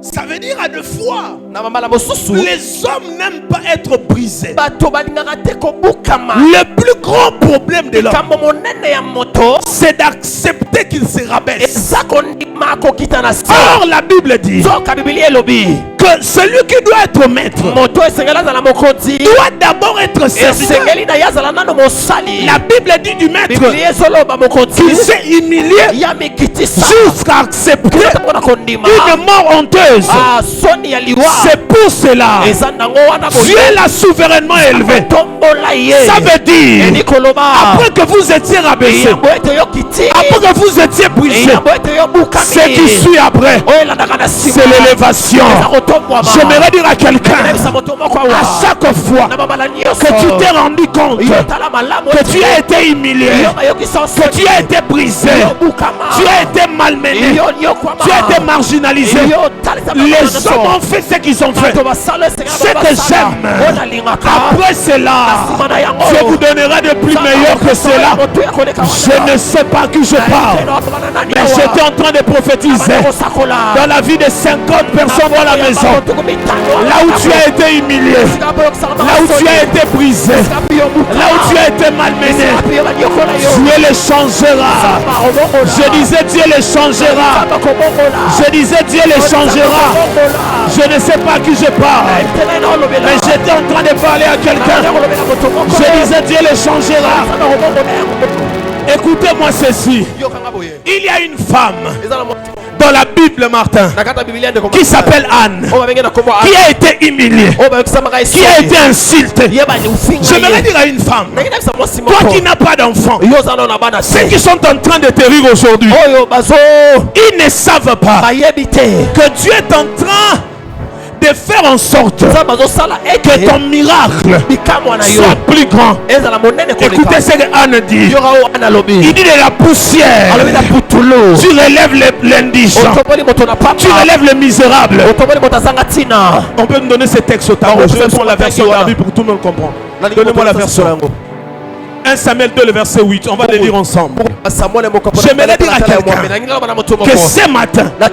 Ça veut dire à 2 fois, les hommes n'aiment pas être brisés. Le plus grand problème de l'homme, c'est d'accepter qu'il se rabaisse. Or la Bible dit que celui qui doit être maître doit d'abord être serviteur. La Bible dit du maître qu'il s'est humilié jusqu'à accepter une mort honteuse. C'est pour cela Dieu l'a souverainement élevé. Ça veut dire après que vous étiez rabaissé, après que vous étiez brisé, ce qui suit après, c'est l'élévation. J'aimerais dire à quelqu'un, à chaque fois que tu t'es rendu compte que tu as été humilié, que tu as été brisé, tu as été malmené, tu as été marginalisé, les hommes ont fait ce qu'ils ont fait. Ce que j'aime, après cela, Dieu vous donnera de plus meilleur que cela. Je ne sais pas qui je parle, mais j'étais en train de prophétiser dans la vie de 50 personnes dans la maison. maison, là où tu as été humilié, là où tu as été brisé, là où tu as été malmené, Dieu les changera. Je disais Dieu les changera. Je disais Dieu les changera. Je ne sais pas à qui je parle, mais j'étais en train de parler à quelqu'un. Je disais Dieu les changera. Écoutez-moi ceci. Il y a une femme dans la Bible, Martin, qui s'appelle Anne, qui a été humiliée, qui a été insultée. J'aimerais dire à une femme, toi qui n'as pas d'enfant, ceux qui sont en train de te rire aujourd'hui, ils ne savent pas que Dieu est en train de faire en sorte que ton miracle soit plus grand. Écoutez ce que Anne dit. Il dit de la poussière tu relèves l'indigent, tu relèves le misérable. On peut me donner ce texte au tableau. Je vais prendre la version de la Bible pour tout le monde comprendre. Donnez-moi la version. 1 Samuel 2, le verset 8. On va le lire ensemble. J'aimerais dire à quelqu'un que ce matin, dans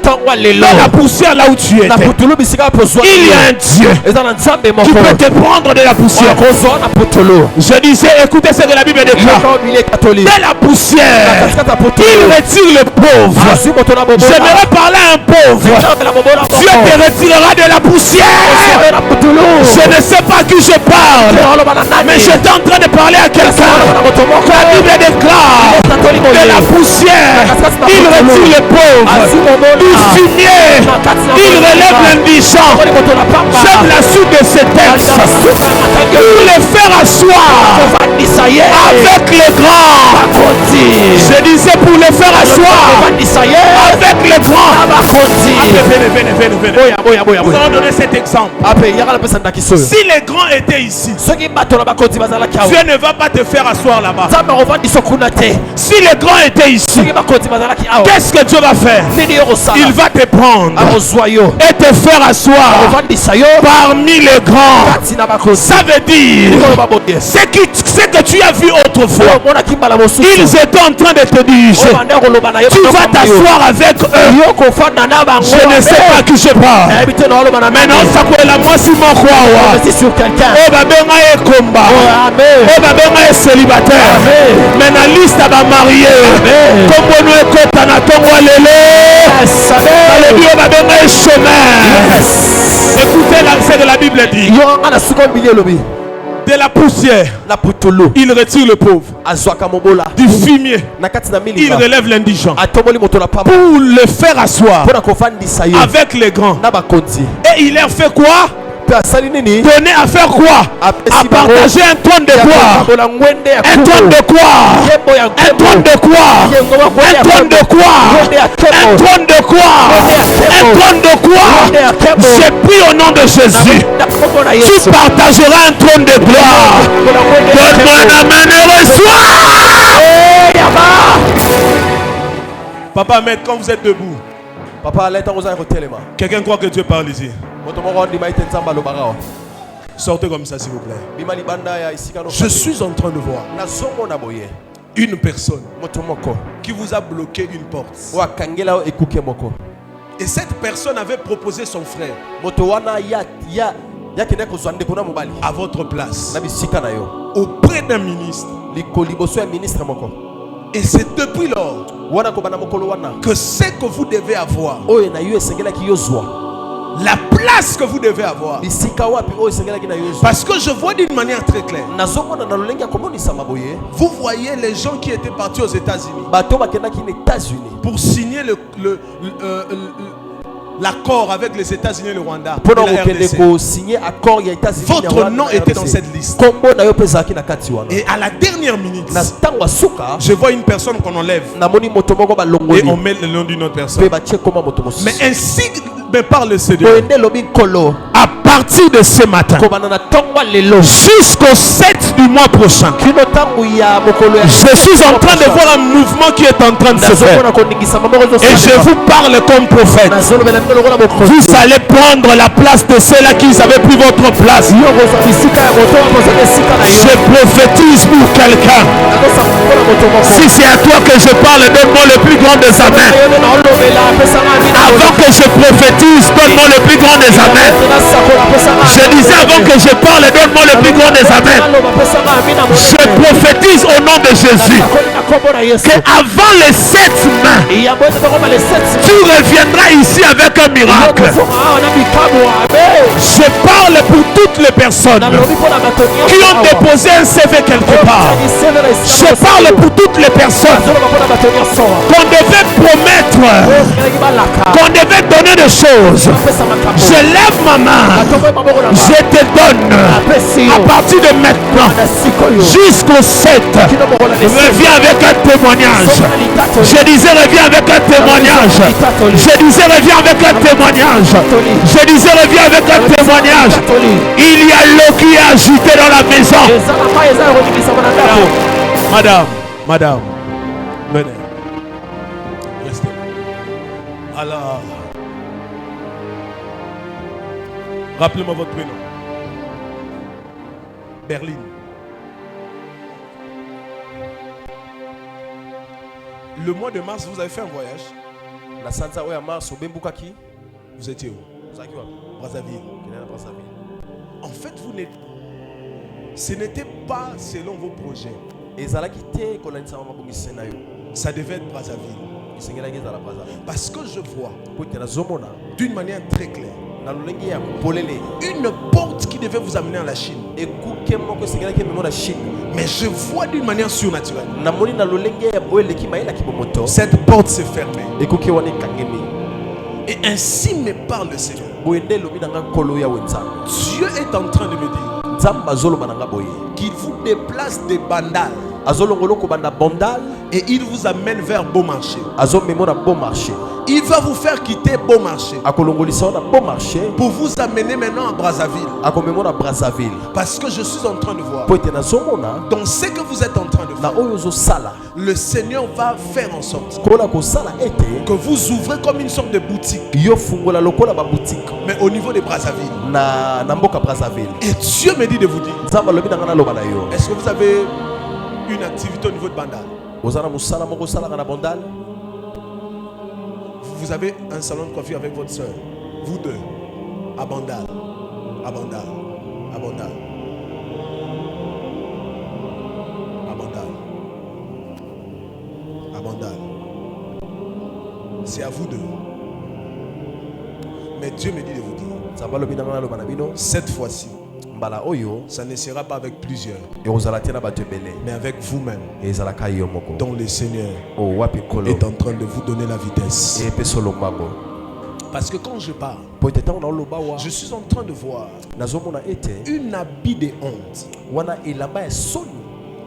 la poussière là où tu étais, il y a un Dieu qui peut te prendre de la poussière. Je disais, écoutez ce que la Bible déclare. De la poussière, il retire le pauvre. J'aimerais parler à un pauvre. Dieu te retirera de la poussière. Je ne sais pas à qui je parle, mais j'étais en train de parler à quelqu'un. La Bible déclare de la poussière, il retire les pauvres, du fumier, il relève l'indigent. J'aime la suite de ce texte. Pour les faire asseoir avec les grands. Je disais pour les faire asseoir avec les grands. Nous allons donner cet exemple. Si les grands étaient ici, Dieu ne va pas te faire asseoir là-bas. Si les grands étaient ici, qu'est-ce que Dieu va faire? Il va te prendre et te faire asseoir parmi les grands. Ça veut dire ce que tu as vu autrefois, ils étaient en train de te diriger. Tu vas t'asseoir avec eux. Je ne sais pas qui je parle. Maintenant, ça peut être moi si mon croix. Oh, babenga est combat. Oh, babenga est célibataire. Mais la liste à marié. Comme on nous écoute à Natongo Lélé. Dans le bio, babenga est chemin. Écoutez ce que la Bible dit. De la poussière, il retire le pauvre. Du fumier, il relève l'indigent. Pour le faire asseoir avec les grands. Et il leur fait quoi? Donner à faire quoi? À partager un trône de quoi? Un trône de quoi? Un trône de quoi? Un trône de quoi? Un trône de quoi? Un trône de quoi? J'ai pris au nom de Jésus. Tu partageras un trône de gloire. Donne-moi la main et reçois. Papa, maître, quand vous êtes debout, quelqu'un croit que Dieu parle ici? Sortez comme ça s'il vous plaît. Je suis en train de voir une personne qui vous a bloqué une porte. Et cette personne avait proposé son frère à votre place auprès d'un ministre. Et c'est depuis lors que ce que vous devez avoir, la place que vous devez avoir, parce que je vois d'une manière très claire, vous voyez les gens qui étaient partis aux États-Unis pour signer l'accord avec les États-Unis et le Rwanda. Votre nom était dans cette liste. Et à la dernière minute, je vois une personne qu'on enlève et on met le nom d'une autre personne. Mais ainsi me parle le Seigneur. partir de ce matin jusqu'au 7 du mois prochain, je suis en train de voir un mouvement qui est en train de se faire. Et je vous parle comme prophète. Vous allez prendre la place de ceux-là qui avaient pris votre place. Je prophétise pour quelqu'un. Si c'est à toi que je parle, donne-moi le plus grand des amens. Avant que je prophétise, donne-moi le plus grand des amens. Je disais avant que je parle, donne-moi le plus grand des amens. Je prophétise au nom de Jésus qu'avant les 7 mains, tu reviendras ici avec un miracle. Je parle pour toutes les personnes qui ont déposé un CV quelque part. Je parle pour toutes les personnes qu'on devait promettre, qu'on devait donner des choses. Je lève ma main, je te donne à partir de maintenant jusqu'au 7. Reviens avec un témoignage. Je disais reviens avec un témoignage. Je disais reviens avec un témoignage. Je disais reviens avec un témoignage. Il y a l'eau qui est agitée dans la maison. Madame, venez. Restez. Alors, rappelez-moi votre prénom. Berlin. Le mois de mars, vous avez fait un voyage. Vous étiez où? Brazzaville. En fait, ce n'était pas selon vos projets. Ça devait être Brazzaville. Parce que je vois d'une manière très claire une porte qui devait vous amener à la Chine. Mais je vois d'une manière surnaturelle cette porte s'est fermée. Et ainsi me parle le Seigneur. Dieu est en train de me dire qu'il vous déplace des bandales et il vous amène vers Beau Marché. Il va vous faire quitter Beau Marché pour vous amener maintenant à Brazzaville. Parce que je suis en train de voir dans ce que vous êtes en train de faire, le Seigneur va faire en sorte que vous ouvrez comme une sorte de boutique, mais au niveau de Brazzaville. Et Dieu me dit de vous dire, est-ce que vous avez une activité au niveau de Bandal? Vous avez un salon de coiffure avec votre soeur, vous deux, à Bandal, à Bandal, à Bandal, à Bandal, à Bandal. C'est à vous deux. Mais Dieu me dit de vous dire, cette fois-ci, ça ne sera pas avec plusieurs, mais avec vous-même, dont le Seigneur est en train de vous donner la vitesse. Parce que quand je parle, je suis en train de voir une habit de honte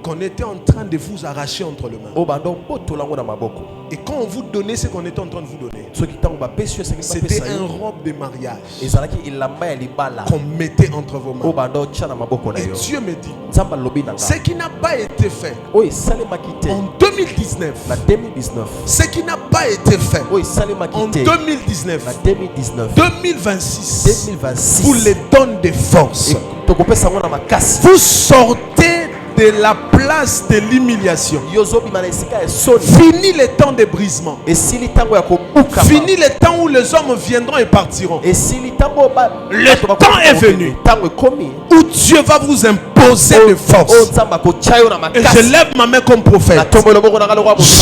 qu'on était en train de vous arracher entre les mains. Et quand on vous donnait ce qu'on était en train de vous donner, c'était une robe de mariage qu'on mettait entre vos mains. Et Dieu me dit, ce qui n'a pas été fait en 2019, ce qui n'a pas été fait en 2019, 2026 vous les donne de force. Vous sortez de la place de l'humiliation. Fini le temps de brisement. Fini le temps où les hommes viendront et partiront. Le temps est venu où Dieu va vous imposer de force. Et je lève ma main comme prophète. Je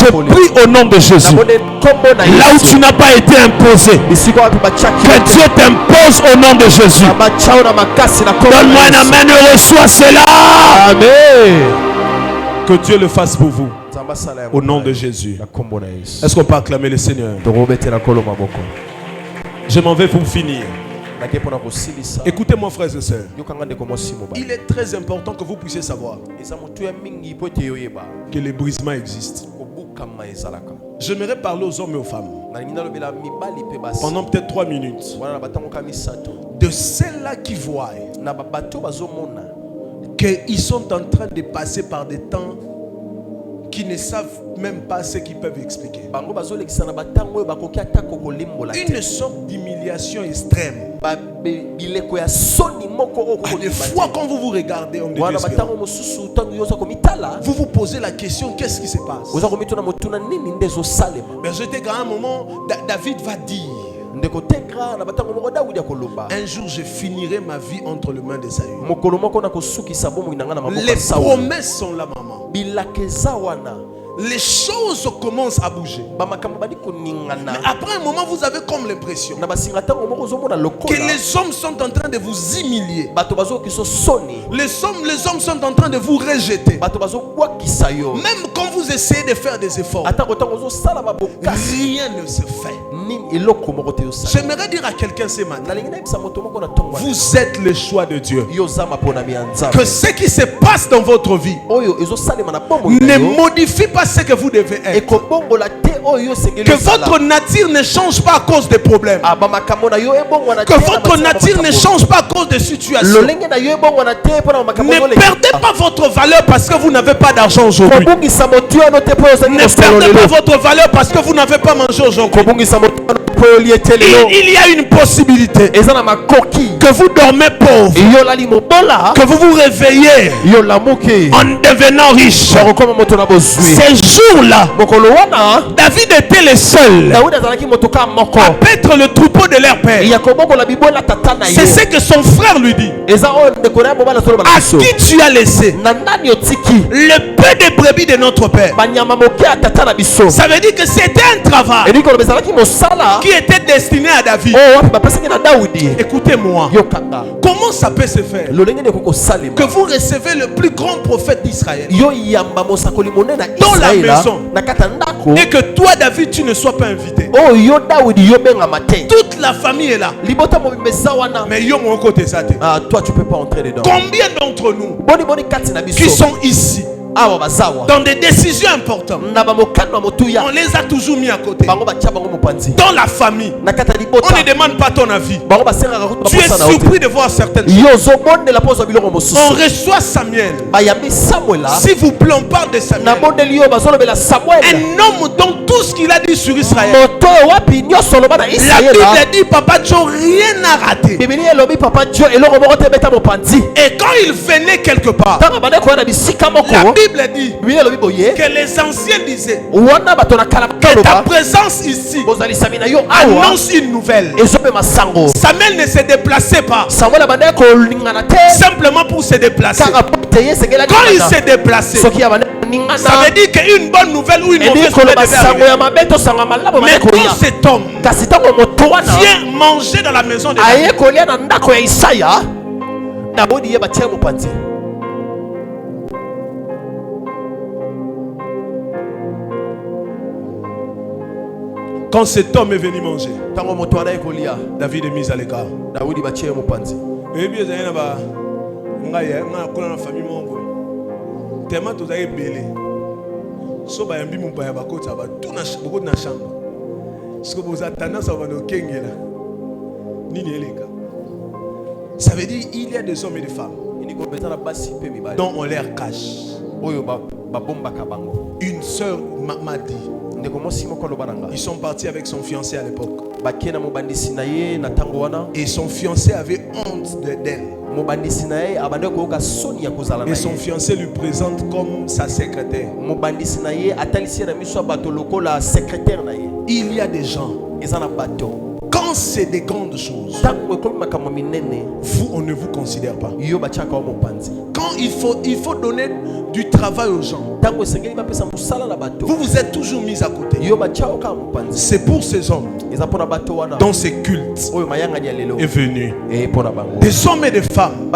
prie au nom de Jésus. Là où tu n'as pas été imposé, que Dieu t'impose au nom de Jésus. Donne-moi un amen et reçois cela. Amen. Que Dieu le fasse pour vous. Au nom de Jésus. Est-ce qu'on peut acclamer le Seigneur? Je m'en vais pour finir. Écoutez-moi, frères et sœurs. Il est très important que vous puissiez savoir que les brisements existent. J'aimerais parler aux hommes et aux femmes pendant peut-être 3 minutes de celles-là qui voient qu'ils sont en train de passer par des temps qui ne savent même pas ce qu'ils peuvent expliquer. Une sorte d'humiliation extrême. Des fois, quand vous vous regardez, vous vous posez la question, qu'est-ce qui se passe? Mais j'étais qu'à un moment, David va dire, un jour je finirai ma vie entre les mains de Saül. Les promesses sont là, maman. Les choses commencent à bouger. Mais après un moment, vous avez comme l'impression que les hommes sont en train de vous humilier. Les hommes sont en train de vous rejeter. Même quand vous essayez de faire des efforts, rien ne se fait. J'aimerais dire à quelqu'un ce matin, vous êtes le choix de Dieu. Que ce qui se passe dans votre vie ne modifie pas ce que vous devez être. Que votre nature ne change pas à cause des problèmes. Que votre nature ne change pas à cause des situations. Ne perdez pas votre valeur parce que vous n'avez pas d'argent aujourd'hui. Ne perdez pas votre valeur parce que vous n'avez pas mangé aujourd'hui. Il y a une possibilité que vous dormez pauvre, que vous vous réveillez en devenant riche. Ces jours-là, David était le seul à paître le troupeau de leur père. C'est ce que son frère lui dit. À qui tu as laissé le peu de brebis de notre père? Ça veut dire que c'était un travail qui était destiné à David. Écoutez-moi, comment ça peut se faire que vous recevez le plus grand prophète d'Israël dans la maison et que toi, David, tu ne sois pas invité? Toute la famille est là, mais toi tu peux pas entrer dedans. combien d'entre nous qui sont ici dans des décisions importantes, on les a toujours mis à côté? Dans la famille, on ne demande pas ton avis. Tu es surpris de voir certaines choses. On reçoit Samuel. Si vous plaît, on parle de Samuel, un homme dont tout ce qu'il a dit sur Israël, la Bible dit Papa Joe rien n'a raté. Et quand il venait quelque part, la Bible dit que les anciens disaient que ta présence ici annonce une nouvelle. Samuel ne se déplaçait pas simplement pour se déplacer. Quand il s'est déplacé, ça veut dire qu'une bonne nouvelle ou une mauvaise nouvelle devait arriver. Mais quand cet homme vient manger dans la maison de David, quand cet homme est venu manger, David est mis à l'écart. Et bien, il y a une famille tellement tout est belé. So ba yambi mon paya bakoti aba tout na beaucoup na chambre. Ce que vous attendez ça va nous kengela. Ni eleka. Ça veut dire il y a des hommes et des femmes dont on leur cache. Une sœur m'a dit, ils sont partis avec son fiancé à l'époque. Et son fiancé avait honte d'elle. Et son fiancé lui présente comme sa secrétaire. Il y a des gens, quand c'est des grandes choses, vous, on ne vous considère pas. Quand il faut donner du travail aux gens, vous vous êtes toujours mis à côté. C'est pour ces hommes dont ce culte est venu. Des hommes et des femmes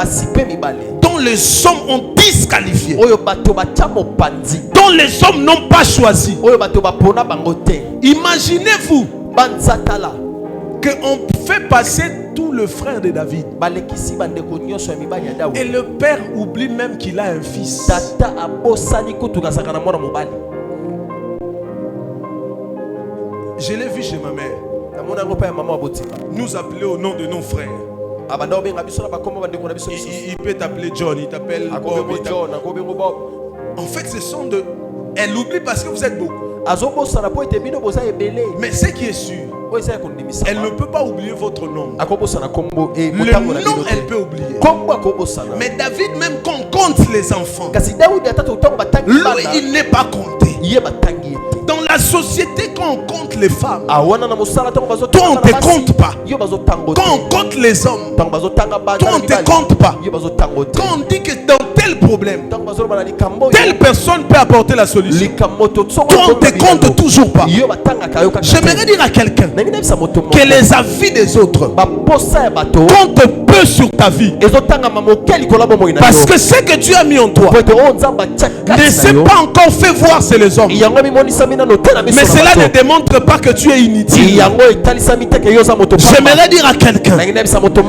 dont les hommes ont disqualifié, dont les hommes n'ont pas choisi. Imaginez-vous qu'on fait passer tout le frère de David et le père oublie même qu'il a un fils. Je l'ai vu chez ma mère. Nous appeler au nom de nos frères. Il peut t'appeler John, il t'appelle Bob. En fait, ce sont de... Elle oublie parce que vous êtes beaucoup. Mais ce qui est sûr, elle ne peut pas oublier votre nom. Le nom, elle peut oublier. Mais David, même quand on compte les enfants, lui, il n'est pas compté. Dans la société, quand on compte les femmes, toi, on ne te compte pas. Quand on compte les hommes, toi, on ne te compte pas. Quand on dit que dans tel problème, telle personne peut apporter la solution, toi, on ne te compte toujours pas. J'aimerais dire à quelqu'un que les avis des autres comptent peu sur ta vie. Parce que ce que tu as mis en toi ne s'est pas encore fait voir chez les hommes. Mais cela ne démontre pas que tu es inutile. J'aimerais dire à quelqu'un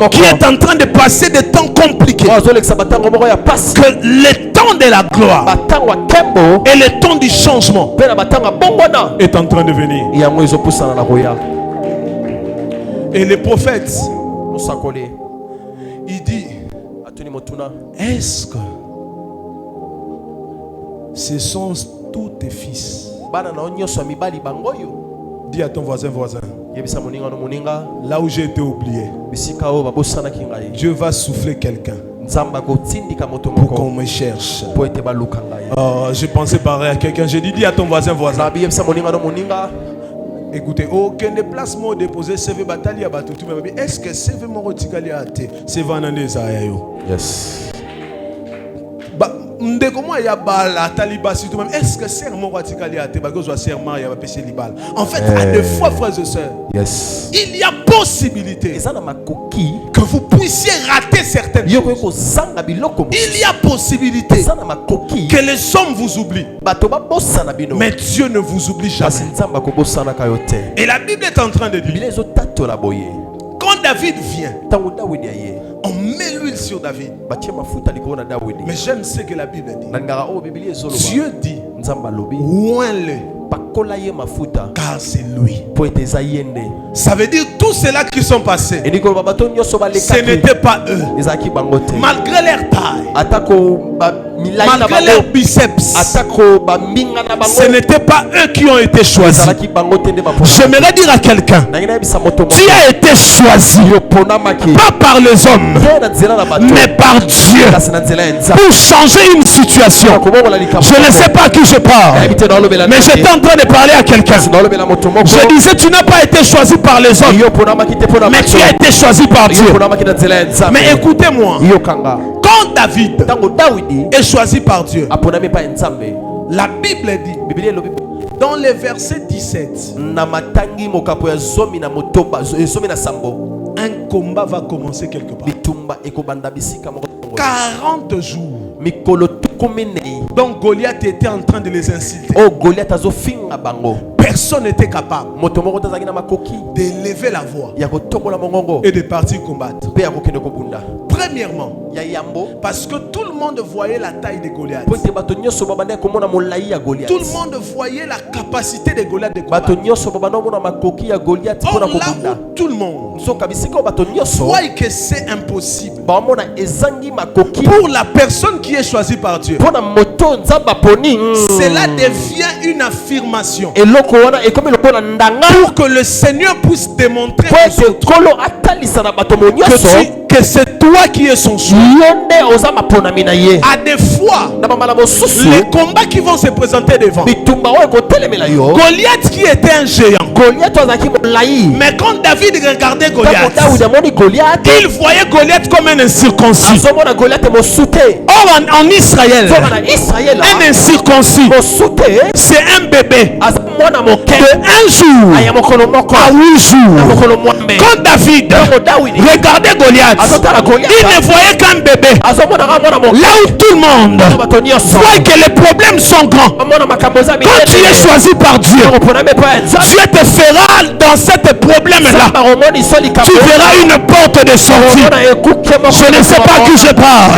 qui est en train de passer des temps compliqués que le temps de la gloire et le temps du changement est en train de venir. Et le prophète, il dit, est-ce que ce sont tous tes fils? Dis à ton voisin, là où j'ai été oublié, Dieu va souffler quelqu'un pour qu'on me cherche. Je pensais parler à quelqu'un, j'ai dit, dis à ton voisin. Écoutez, aucun déplacement déposé, CV bataille à Batutu. Est-ce que CV Morotikali a été? C'est Vanandé Zayayo. Yes. Est-ce que c'est en fait, à deux fois, frères et sœurs, il y a possibilité que vous puissiez rater certaines choses. Il y a possibilité que les hommes vous oublient, mais Dieu ne vous oublie jamais. Et la Bible est en train de dire, quand David vient, on met l'huile sur David. Mais j'aime ce que la Bible dit. Dieu dit, ouin-le, car c'est lui. Ça veut dire tous ceux-là qui sont passés, ce n'était pas eux. Malgré leur taille, malgré leur biceps, ce n'était pas eux qui ont été choisis. J'aimerais dire à quelqu'un, tu as été choisi pas par les hommes, mais par Dieu pour changer une situation. Je ne sais pas à qui je parle, mais j'étais en train de parler à quelqu'un. Je disais, tu n'as pas été choisi par les hommes, mais tu as été choisi par Dieu. Mais écoutez-moi, quand David est choisi par Dieu, la Bible dit dans le verset 17, un combat va commencer quelque part. 40 jours. Donc Goliath était en train de les inciter. Personne n'était capable d'élever la voix et de partir combattre. Premièrement, parce que tout le monde voyait la taille de Goliath. Tout le monde voyait la capacité de Goliath de combattre. Or là où tout le monde voit que c'est impossible, pour la personne qui est choisie par Dieu, cela devient une affirmation pour que le Seigneur puisse démontrer que c'est toi qui es son choix. À des fois, les combats qui vont se présenter devant, Goliath qui était un géant, mais quand David regardait Goliath, il voyait Goliath comme un incirconcis. Or en Israël, un incirconcis, c'est un bébé de 1 jour à 8 jours. Quand David regardait Goliath, Il ne voyait qu'un bébé. Là où tout le monde voit que les problèmes sont grands. Quand tu es choisi par Dieu, Dieu te fera dans ce problème-là. Tu verras une porte de sortie. Je ne sais pas qui je parle.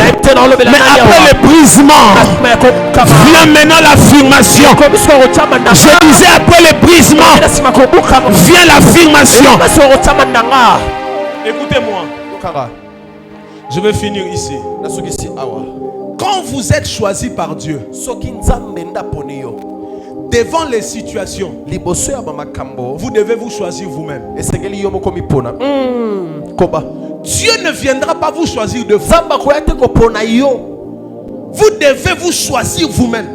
Mais après le brisement, vient maintenant l'affirmation. Je disais après le brisement, vient l'affirmation. Écoutez-moi. Je vais finir ici. Quand vous êtes choisi par Dieu, devant les situations, vous devez vous choisir vous-même. Dieu ne viendra pas vous choisir de vous. Vous devez vous choisir vous-même.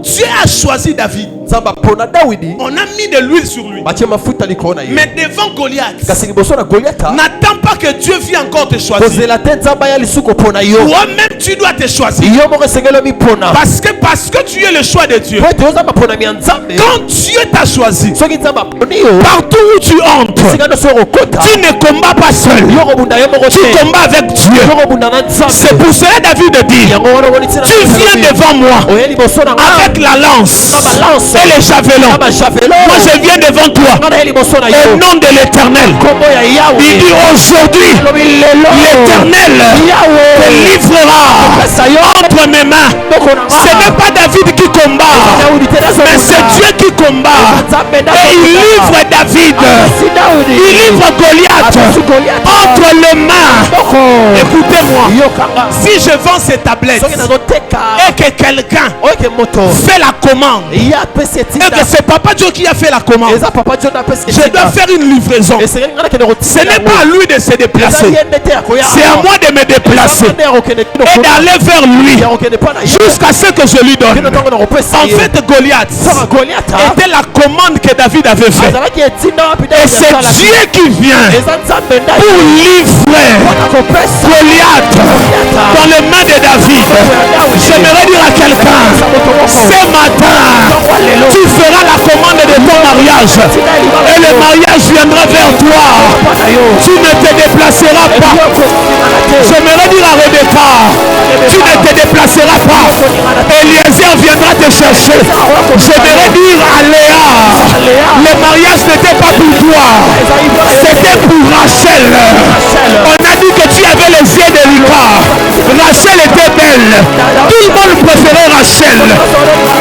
Dieu a choisi David. On a mis de l'huile sur lui. Mais devant Goliath, n'attends pas que Dieu vienne encore te choisir. Toi-même, tu dois te choisir. Parce que tu es le choix de Dieu. Quand Dieu t'a choisi, partout où tu entres, tu ne combats pas seul. Tu combats avec Dieu. C'est pour cela David dit, tu viens devant moi avec la lance et les javelons. Moi je viens devant toi au nom de l'Éternel. Il dit aujourd'hui, l'Éternel te livrera entre mes mains. Ce n'est pas David qui combat, mais c'est Dieu qui combat. Et il livre David, il livre Goliath entre les mains. Écoutez-moi, si je vends ces tablettes et que quelqu'un fait la commande et que c'est Papa Dieu qui a fait la commande, je dois faire une livraison. Ce n'est pas à lui de se déplacer, c'est à moi de me déplacer et d'aller vers lui jusqu'à ce que je lui donne. En fait, Goliath était la commande que David avait faite. Et c'est Dieu qui vient pour livrer Goliath dans les mains de David. J'aimerais dire à quelqu'un, ce matin, tu feras la commande de ton mariage et le mariage viendra vers toi. Tu ne te déplaceras pas. J'aimerais dire à Rebecca, tu ne te déplaceras pas. Eliezer viendra te chercher. J'aimerais dire à Léa, le mariage n'était pas pour toi, c'était pour Rachel. On a dit que tu avais les yeux de Lucas. Rachel était belle. Tout le monde préférait Rachel.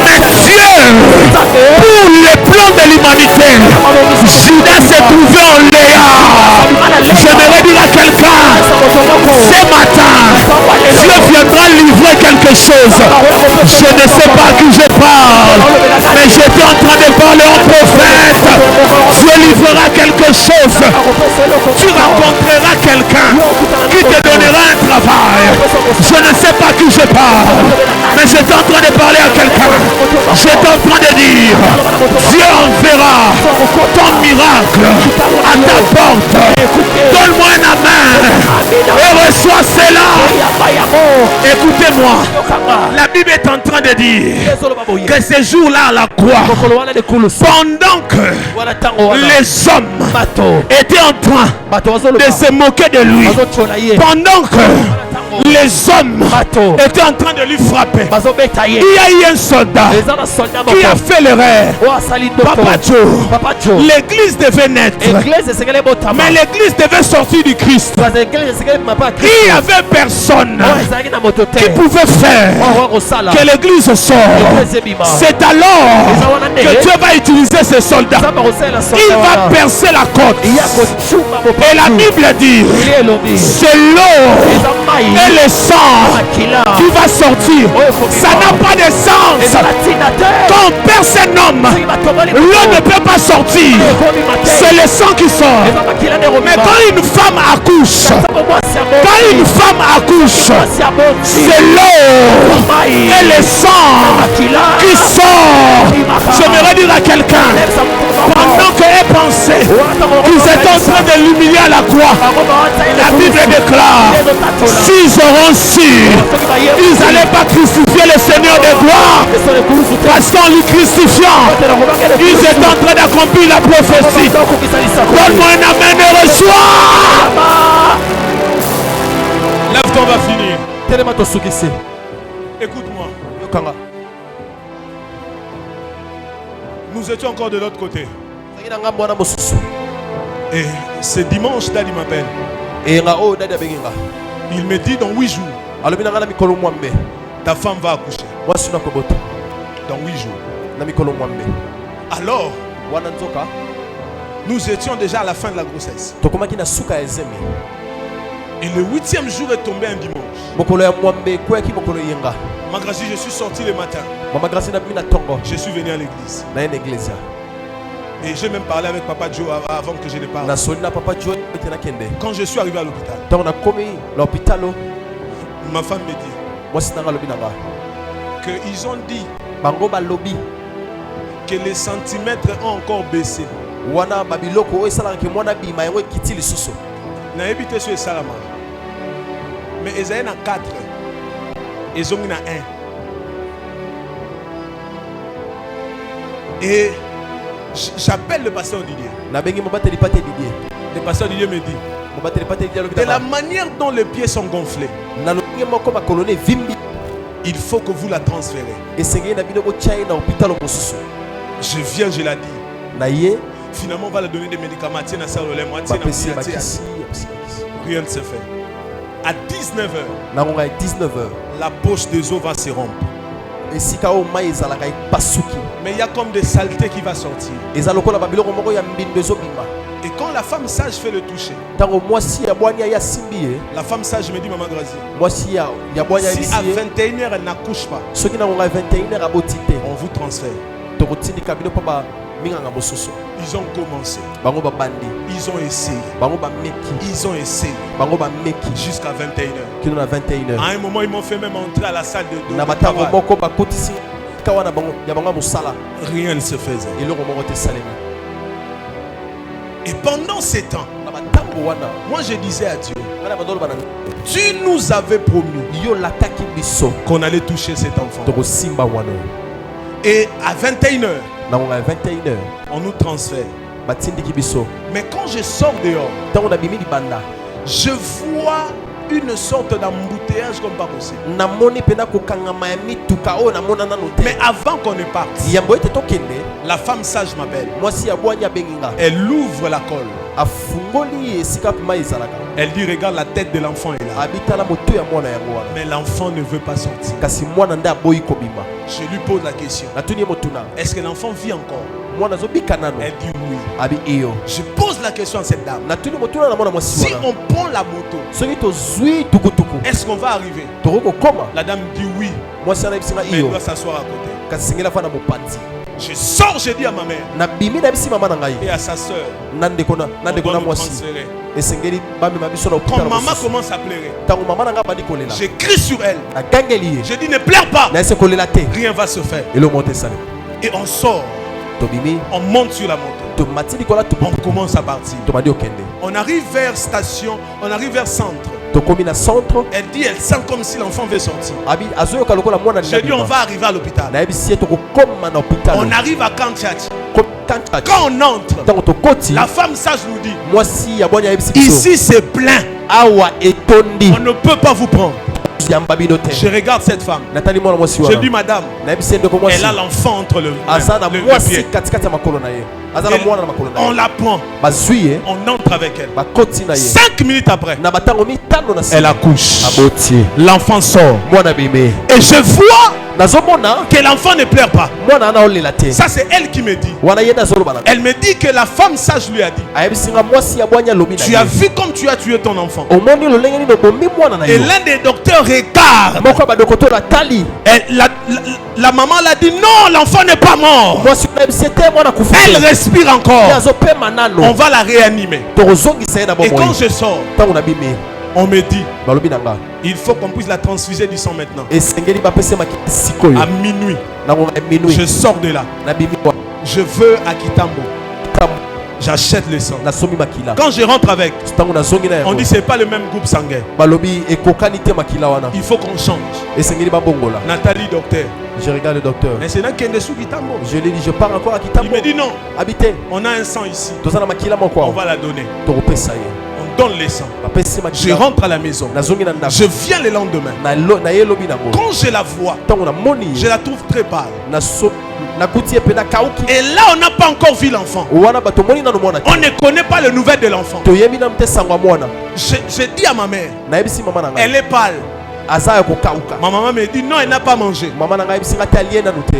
Mais Dieu, pour le plan de l'humanité, Judas s'est trouvé en Léa. J'aimerais dire à quelqu'un, ce matin, Dieu viendra livrer quelque chose. Je ne sais pas à qui je parle, mais j'étais en train de parler en prophète. Dieu livrera quelque chose. Tu rencontreras quelqu'un qui te donnera un travail. Je ne sais pas à qui je parle, mais j'étais en train de parler à quelqu'un. J'étais en train de dire, Dieu enverra ton miracle à ta porte. Donne-moi un amen et reçois cela. Écoutez-moi, la Bible est en train de dire que ces jours-là à la croix, pendant que les hommes étaient en train de se moquer de lui, pendant que les hommes étaient en train de lui frapper, il y a eu un soldat qui a fait l'erreur. Papa Joe, l'église devait naître, mais l'église devait sortir du Christ. Il n'y avait personne qui pouvait faire que l'église sorte. C'est alors que Dieu va utiliser ces soldats. Il va percer la côte. Et la Bible dit, c'est l'eau et le sang qui va sortir. Ça n'a pas de sens. Quand on perce un homme, l'eau ne peut pas sortir. C'est le sang qui sort. Mais quand une femme accouche, c'est l'eau et le sang qui sort. J'aimerais dire à quelqu'un, pendant qu'elle pensait qu'ils étaient en train de l'humilier à la croix, la Bible déclare, s'ils auront su, ils n'allaient pas crucifier le Seigneur de gloire, parce qu'en lui crucifiant, ils étaient en train d'accomplir la prophétie. Donne-moi un amen et reçois. Écoute-moi. Nous étions encore de l'autre côté. Et ce dimanche, Daddy m'appelle. Il me dit dans 8 jours, ta femme va accoucher. Dans 8 jours. Alors, nous étions déjà à la fin de la grossesse. Et le 8e jour est tombé un dimanche. Malgré je suis sorti le matin. Je suis venu à l'église. Et j'ai même parlé avec Papa Joe avant que je ne parle. Quand je suis arrivé à l'hôpital, ma femme me dit qu'ils ont dit que les centimètres ont encore baissé. Mais ils ont 4. Ils ont 1. Et j'appelle le pasteur Didier. Le pasteur Didier me dit de la manière dont les pieds sont gonflés, il faut que vous la transférez. Je viens, je l'ai dit. Finalement, on va leur donner des médicaments. Rien ne se fait. À 19h, la poche des os va se rompre. Mais il y a comme des saletés qui vont sortir. Et quand la femme sage fait le toucher, la femme sage me dit, Maman Grazie, si à 21h elle n'accouche pas, on vous transfère. Ils ont commencé. Ils ont essayé. Ils ont essayé. Jusqu'à 21h. À un moment, ils m'ont fait même entrer à la salle de travail. Rien ne se faisait. Et pendant ces temps, moi je disais à Dieu, tu nous avais promis qu'on allait toucher cet enfant. Et à 21h, on nous transfère. Mais quand je sors dehors, je vois une sorte d'embouteillage comme pas possible. Mais avant qu'on ne parte, la femme sage m'appelle. Elle ouvre la colle. Elle dit, regarde, la tête de l'enfant est là. Mais l'enfant ne veut pas sortir. Je lui pose la question, est-ce que l'enfant vit encore? Elle dit oui. Je pose la question à cette dame, si on prend la moto, est-ce qu'on va arriver? La dame dit oui, mais elle doit s'asseoir à côté. Je sors, je dis à ma mère et à sa soeur, on doit nous transférer. Quand maman commence à pleurer, je crie sur elle. Je dis, ne pleure pas, rien va se faire. Et on sort, on monte sur la moto, on commence à partir. On arrive vers station, on arrive vers centre. Elle dit, elle sent comme si l'enfant veut sortir. Je dis, on va arriver à l'hôpital. On arrive à Kantiati. Quand on entre, la femme sage nous dit, ici c'est plein, on ne peut pas vous prendre. Je regarde cette femme. Je dis, madame, elle a l'enfant entre le pied. On la prend. On entre avec elle. 5 minutes après, elle accouche. L'enfant sort. Et je vois que l'enfant ne pleure pas. Ça c'est elle qui me dit. Elle me dit que la femme sage lui a dit, tu as vu comme tu as tué ton enfant. Et l'un des docteurs regarde. La maman l'a dit, non, l'enfant n'est pas mort. Elle respire encore. On va la réanimer. Et quand je sors, on me dit, il faut qu'on puisse la transfuser du sang maintenant. À minuit, je sors de là. Je veux à Kitambo. J'achète le sang. Quand je rentre avec, on dit c'est pas le même groupe sanguin. Il faut qu'on change. Nathalie, docteur. Je regarde le docteur. Je lui dis, je pars encore à Kitambo. Il me dit non. Habitez. On a un sang ici. On va la donner. On donne les sangs. Je rentre à la maison. Je viens le lendemain. Quand je la vois, je la trouve très pâle. Et là, on n'a pas encore vu l'enfant. On ne connaît pas le nouvelle de l'enfant. J'ai dit à ma mère, elle est pâle. Ma maman me dit non, elle n'a pas mangé.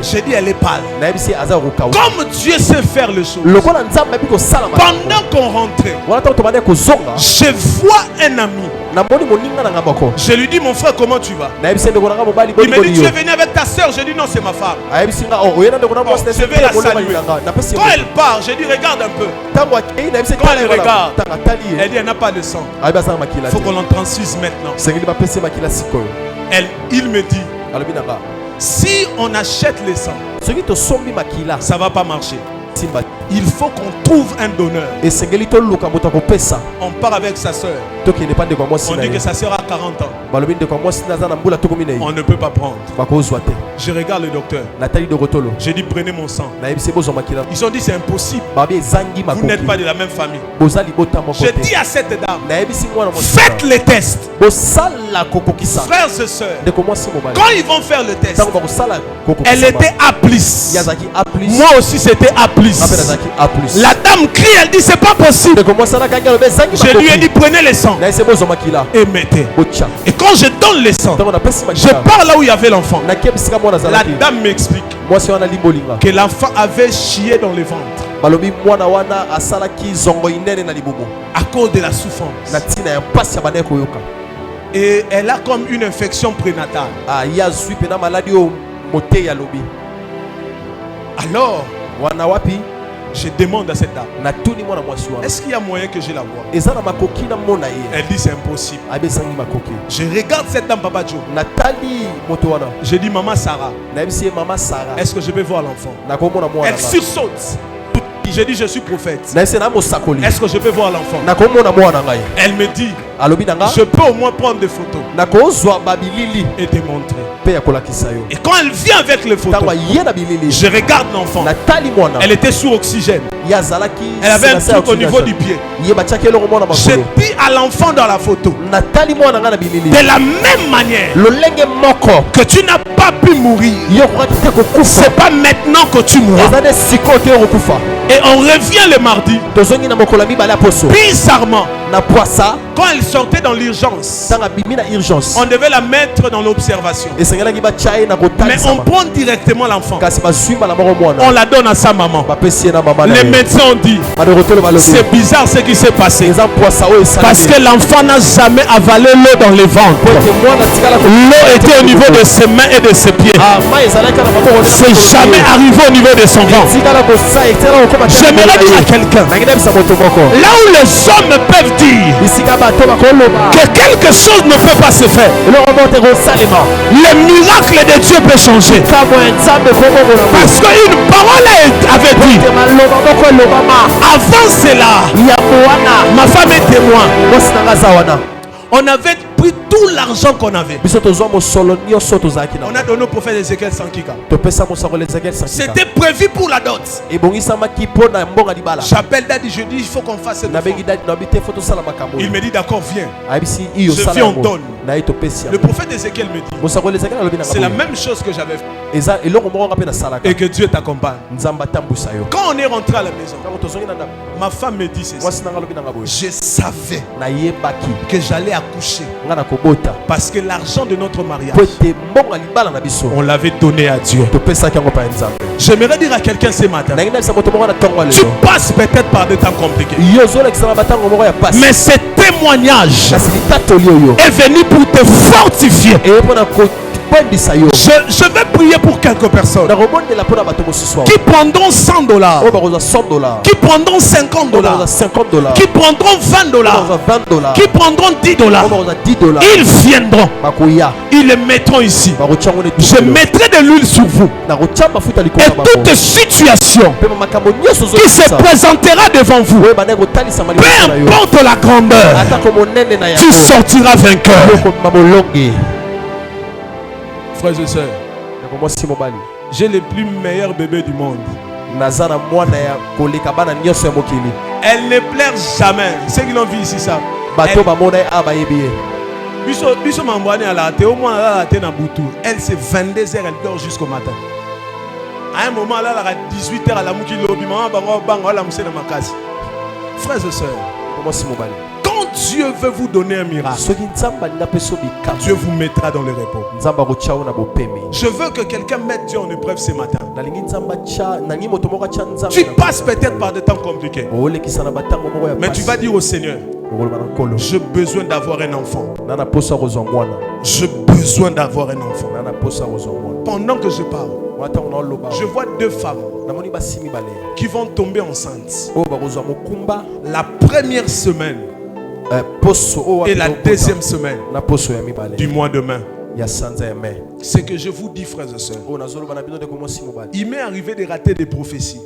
J'ai dit elle est pâle. Comme Dieu sait faire les choses. Pendant qu'on rentrait, je vois un ami. Je lui dis mon frère, comment tu vas? Il me dit tu es venu avec ta soeur. Je dis non, c'est ma femme. Je vais la saluer. Quand elle part, je dis regarde un peu. Quand elle regarde, elle dit elle n'a pas de sang. Il faut qu'on l'en transfuse maintenant. Il me dit si on achète les sangs, ça ne va pas marcher. Il faut qu'on trouve un donneur. On part avec sa soeur. On dit que sa soeur a 40 ans. On ne peut pas prendre. Je regarde le docteur. J'ai dit prenez mon sang. Ils ont dit c'est impossible. Vous n'êtes pas de la même famille. J'ai dit à cette dame, faites les tests. Frères et sœurs, quand ils vont faire le test, elle était A+. Moi aussi c'était A+. La dame crie, elle dit c'est pas possible. Je lui ai dit prenez les sangs et mettez. Et quand je donne les sangs, je pars là où il y avait l'enfant. La dame m'explique que l'enfant avait chié dans le ventre à cause de la souffrance. Et elle a comme une infection prénatale. Alors je demande à cette dame, est-ce qu'il y a moyen que je la vois? Elle dit c'est impossible. Je regarde cette dame, Papa Joe. Je dis maman Sarah, est-ce que je peux voir l'enfant? Elle sursaute. J'ai dit je suis prophète. Est-ce que je peux voir l'enfant? Elle me dit je peux au moins prendre des photos et te montrer. Et quand elle vient avec les photos, je regarde l'enfant. Elle était sous oxygène. Elle avait un truc au niveau du pied. Je dis à l'enfant dans la photo, de la même manière que tu n'as pas pu mourir, c'est pas maintenant que tu mourras. Et on revient le mardi. Bizarrement, quand elle sortait dans l'urgence, on devait la mettre dans l'observation. Mais on prend directement l'enfant. On la donne à sa maman. Les médecins ont dit c'est bizarre ce qui s'est passé. Parce que l'enfant n'a jamais avalé l'eau dans le ventre. L'eau était au niveau de ses mains et de ses pieds. C'est jamais arrivé au niveau de son ventre. J'aimerais dire à quelqu'un, là où les hommes peuvent dire que quelque chose ne peut pas se faire, le miracle de Dieu peut changer. Parce qu'une parole avait dit avant cela, ma femme est témoin. On avait pris tout l'argent qu'on avait. On a donné au prophète Ézéchiel 100 kika. C'était prévu pour la dot. J'appelle Daddy, je dis il faut qu'on fasse cette fois. Il me dit d'accord, viens. Je viens, on donne. Le prophète Ézéchiel me dit c'est la même chose que j'avais fait. Et que Dieu t'accompagne. Quand on est rentré à la maison, ma femme me dit ceci. Je savais que j'allais accoucher. Parce que l'argent de notre mariage, on l'avait donné à Dieu. J'aimerais dire à quelqu'un ce matin, tu passes peut-être par des temps compliqués, mais ce témoignage est venu pour te fortifier. Je vais prier pour quelques personnes qui prendront $100, qui prendront $50, qui prendront $20, qui prendront $10. Ils viendront, ils les mettront ici. Je mettrai de l'huile sur vous. Et toute situation qui se présentera devant vous, peu importe la grandeur, tu sortiras vainqueur. Frères et sœurs, j'ai le plus meilleur bébé du monde. Elle ne pleure jamais. Ceux qui l'ont vu ici, ça. Biso mambouane à la au moins à la na boutou. Elle c'est 22h, elle dort jusqu'au matin. À un moment là, à 18h, à la mouki lobby, maman bango la moussé dans ma case. Frères et sœurs, quand Dieu veut vous donner un miracle, Dieu vous mettra dans le repos. Je veux que quelqu'un mette Dieu en épreuve ce matin. Tu passes peut-être par des temps compliqués, mais tu vas dire au Seigneur, j'ai besoin d'avoir un enfant. J'ai besoin d'avoir un enfant. Pendant que je parle, je vois deux femmes qui vont tomber enceintes. La première semaine et la deuxième semaine du mois de mai. Ce que je vous dis, frères et sœurs, il m'est arrivé de rater des prophéties.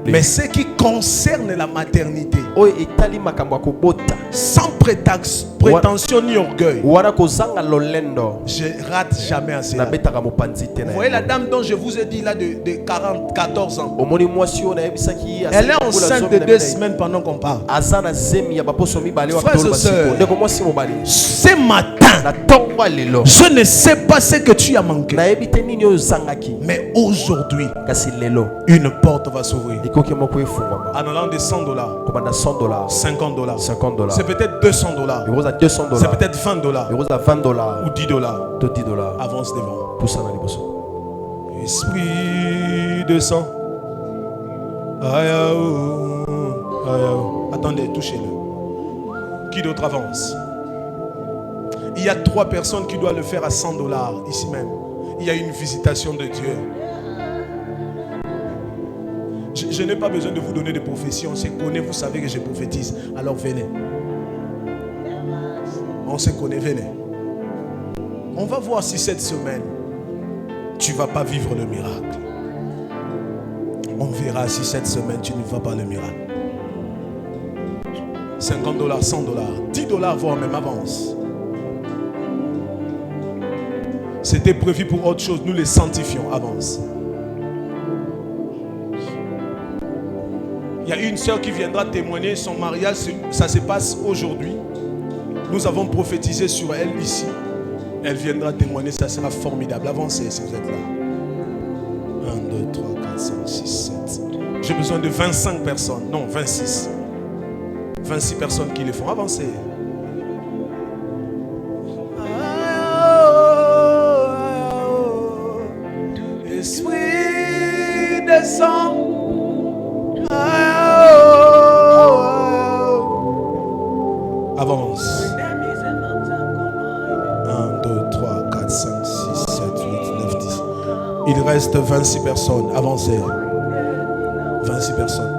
Mais ce qui concerne la maternité, sans prétention ni orgueil, je rate jamais à cela. Vous voyez la dame dont je vous ai dit là de 14 ans. Elle est enceinte de 2 semaines pendant qu'on parle. Frères et sœurs, ce matin, je ne sais pas ce que tu as manqué, mais aujourd'hui, une porte va s'ouvrir. En allant de $100, $50, c'est peut-être $200, c'est peut-être $20 ou $10. Avance devant. Esprit de sang. Attendez, touchez-le. Qui d'autre avance? Il y a 3 personnes qui doivent le faire à $100 ici même. Il y a une visitation de Dieu. Je n'ai pas besoin de vous donner des prophéties. On se connaît, vous savez que je prophétise. Alors venez. On se connaît, venez. On va voir si cette semaine, tu ne vas pas vivre le miracle. On verra si cette semaine, tu ne vas pas le miracle. $50, $100, $10, voire même avance. C'était prévu pour autre chose. Nous les sanctifions. Avance. Il y a une sœur qui viendra témoigner son mariage. Ça se passe aujourd'hui. Nous avons prophétisé sur elle ici. Elle viendra témoigner. Ça sera formidable. Avancez si vous êtes là. 1, 2, 3, 4, 5, 6, 7. J'ai besoin de 25 personnes. Non, 26. 26 personnes qui le font. Avancez. Esprit descend. Avance. 1, 2, 3, 4, 5, 6, 7, 8, 9, 10. Il reste 26 personnes. Avancez. 26 personnes.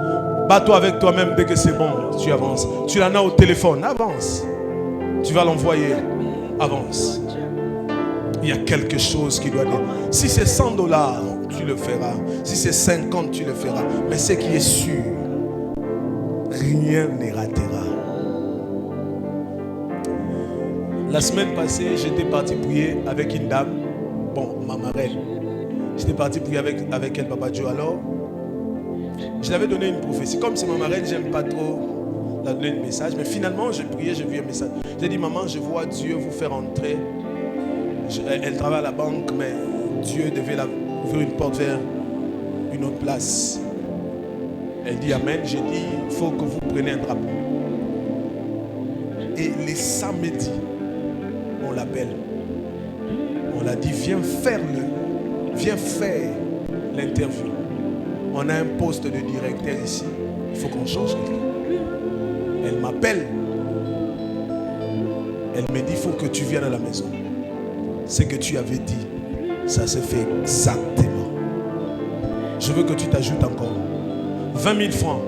Bats-toi avec toi-même dès que c'est bon. Tu avances. Tu l'en as au téléphone. Avance. Tu vas l'envoyer. Avance. Il y a quelque chose qui doit dire. Si c'est $100, tu le feras. Si c'est 50, tu le feras. Mais ce qui est sûr, rien ne ratera. La semaine passée, j'étais parti prier avec une dame. Bon, ma marraine. J'étais parti prier avec elle, Papa Dieu. Alors, je l'avais donné une prophétie. Comme c'est ma marraine, j'aime pas trop la donner un message. Mais finalement, j'ai prié, j'ai vu un message. J'ai dit, maman, je vois Dieu vous faire entrer. Elle travaille à la banque, mais Dieu devait ouvrir une porte vers une autre place. Elle dit Amen. J'ai dit, il faut que vous preniez un drapeau. Et les samedis, on l'appelle. On l'a dit, viens faire l'interview. On a un poste de directeur ici. Il faut qu'on change quelqu'un. Elle m'appelle. Elle me dit, il faut que tu viennes à la maison. Ce que tu avais dit, ça se fait exactement. Je veux que tu t'ajoutes encore. 20 000 francs,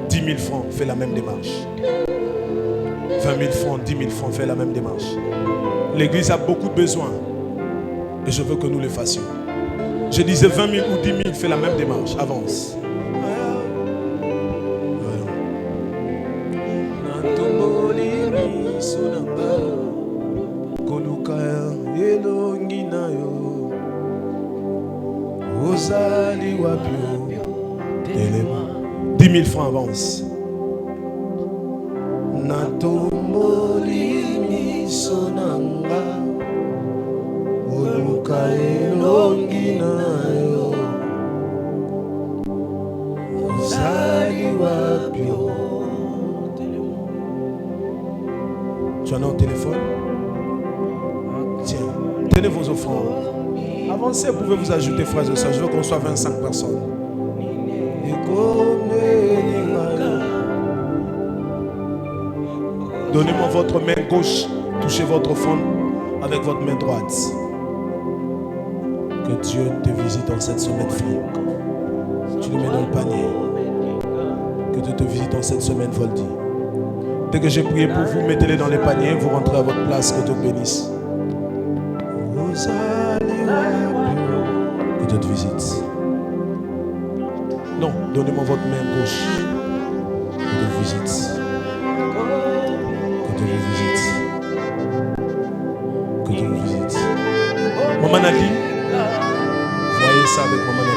10 000 francs, fais la même démarche. 20 000 francs, 10 000 francs, fais la même démarche. L'église a beaucoup de besoins. Et je veux que nous le fassions. Je disais 20 000 ou 10 000, fais la même démarche. Avance. Ozali wapio 10 000 francs avance. Tu en as au téléphone? Tiens, tenez vos offrandes. Avancez, vous pouvez vous ajouter, frères et sœurs. Je veux qu'on soit 25 personnes. Donnez-moi votre main gauche, touchez votre offrande avec votre main droite. Que Dieu te visite en cette semaine, frère. Tu le mets dans le panier. Que Dieu te visite en cette semaine, Voldy. Dès que j'ai prié pour vous, mettez-les dans les paniers, vous rentrez à votre place, que Dieu bénisse. Que Dieu te visite. Non, donnez-moi votre main gauche. Que Dieu te visite. Que Dieu vous visite. Que Dieu vous visite. Maman Nali, voyez ça avec Maman Nali.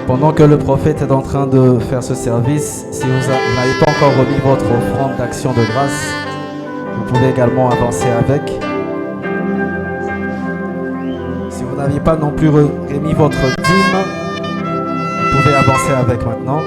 Pendant que le prophète est en train de faire ce service, si vous n'avez pas encore remis votre offrande d'action de grâce, vous pouvez également avancer avec. Si vous n'aviez pas non plus remis votre dîme, vous pouvez avancer avec maintenant.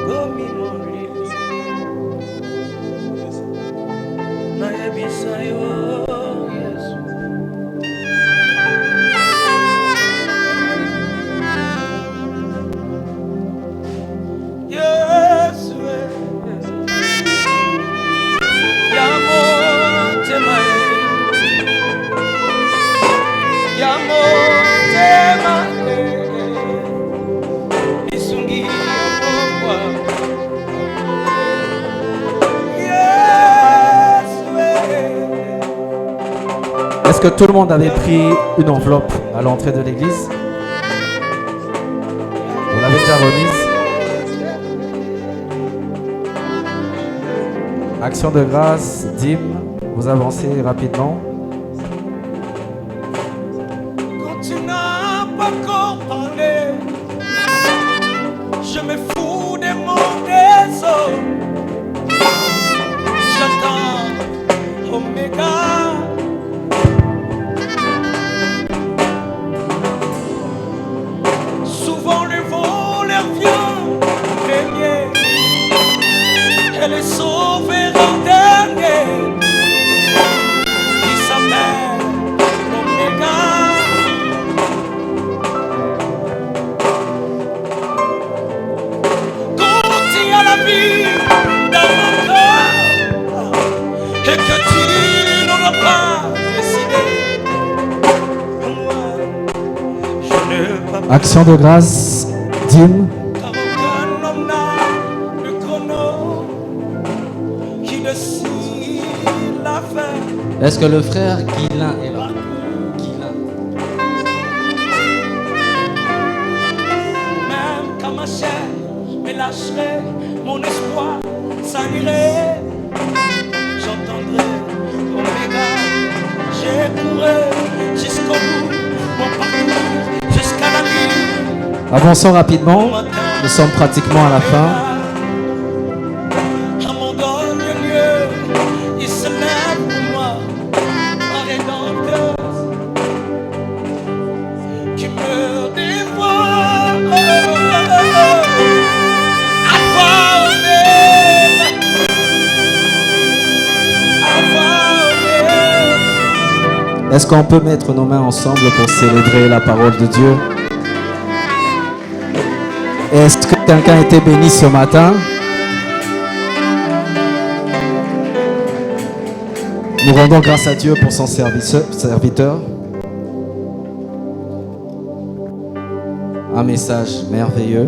Est-ce que tout le monde avait pris une enveloppe à l'entrée de l'église? Vous l'avez déjà remise? Action de grâce, dîme, vous avancez rapidement. Quand tu n'as pas encore parlé, je me fous des mots des autres. J'attends Oméga. Souvent le voleur vient premier et le sauveur en dernier. Il s'appelle Oméga. Quand il y a la vie dans mon corps et que tu n'en as pas décidé, moi je ne vais pas. Action de grâce, dîme. Car aucun homme n'a le chrono qui décide la fin. Est-ce que le frère Guilain est là? Guilain. Même quand ma chair me lâcherait, mon espoir s'anirait. J'entendrai Oméga, j'ai couru jusqu'au bout, mon parcours jusqu'à la nuit. Avançons rapidement, nous sommes pratiquement à la fin. À mon dernier lieu, il se lève pour moi, un rédempteur qui me dévoile. Alpha Oméga, Alpha Oméga. Est-ce qu'on peut mettre nos mains ensemble pour célébrer la parole de Dieu? Est-ce Est-ce que quelqu'un a été béni ce matin? Nous rendons grâce à Dieu pour son serviteur. Un message merveilleux.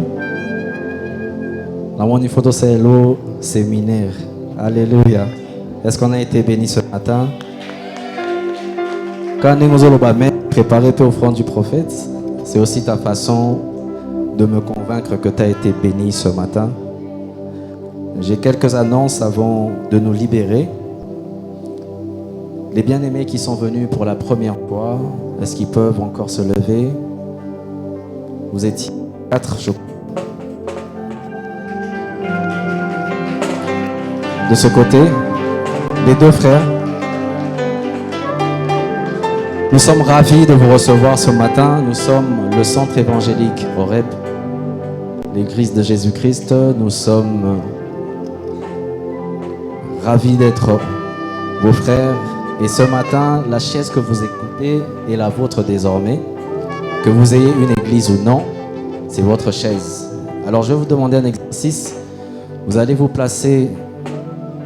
La moni photo c'est l'eau séminaire. Alléluia. Est-ce qu'on a été béni ce matin? Quand nous allons préparer tes offrandes du prophète, c'est aussi ta façon de me convaincre que tu as été béni ce matin. J'ai quelques annonces avant de nous libérer. Les bien-aimés qui sont venus pour la première fois, est-ce qu'ils peuvent encore se lever? Vous étiez 4, je crois. De ce côté, les 2 frères. Nous sommes ravis de vous recevoir ce matin. Nous sommes le centre évangélique Horeb, l'église de Jésus-Christ. Nous sommes ravis d'être vos frères. Et ce matin, la chaise que vous écoutez est la vôtre désormais. Que vous ayez une église ou non, c'est votre chaise. Alors je vais vous demander un exercice. Vous allez vous placer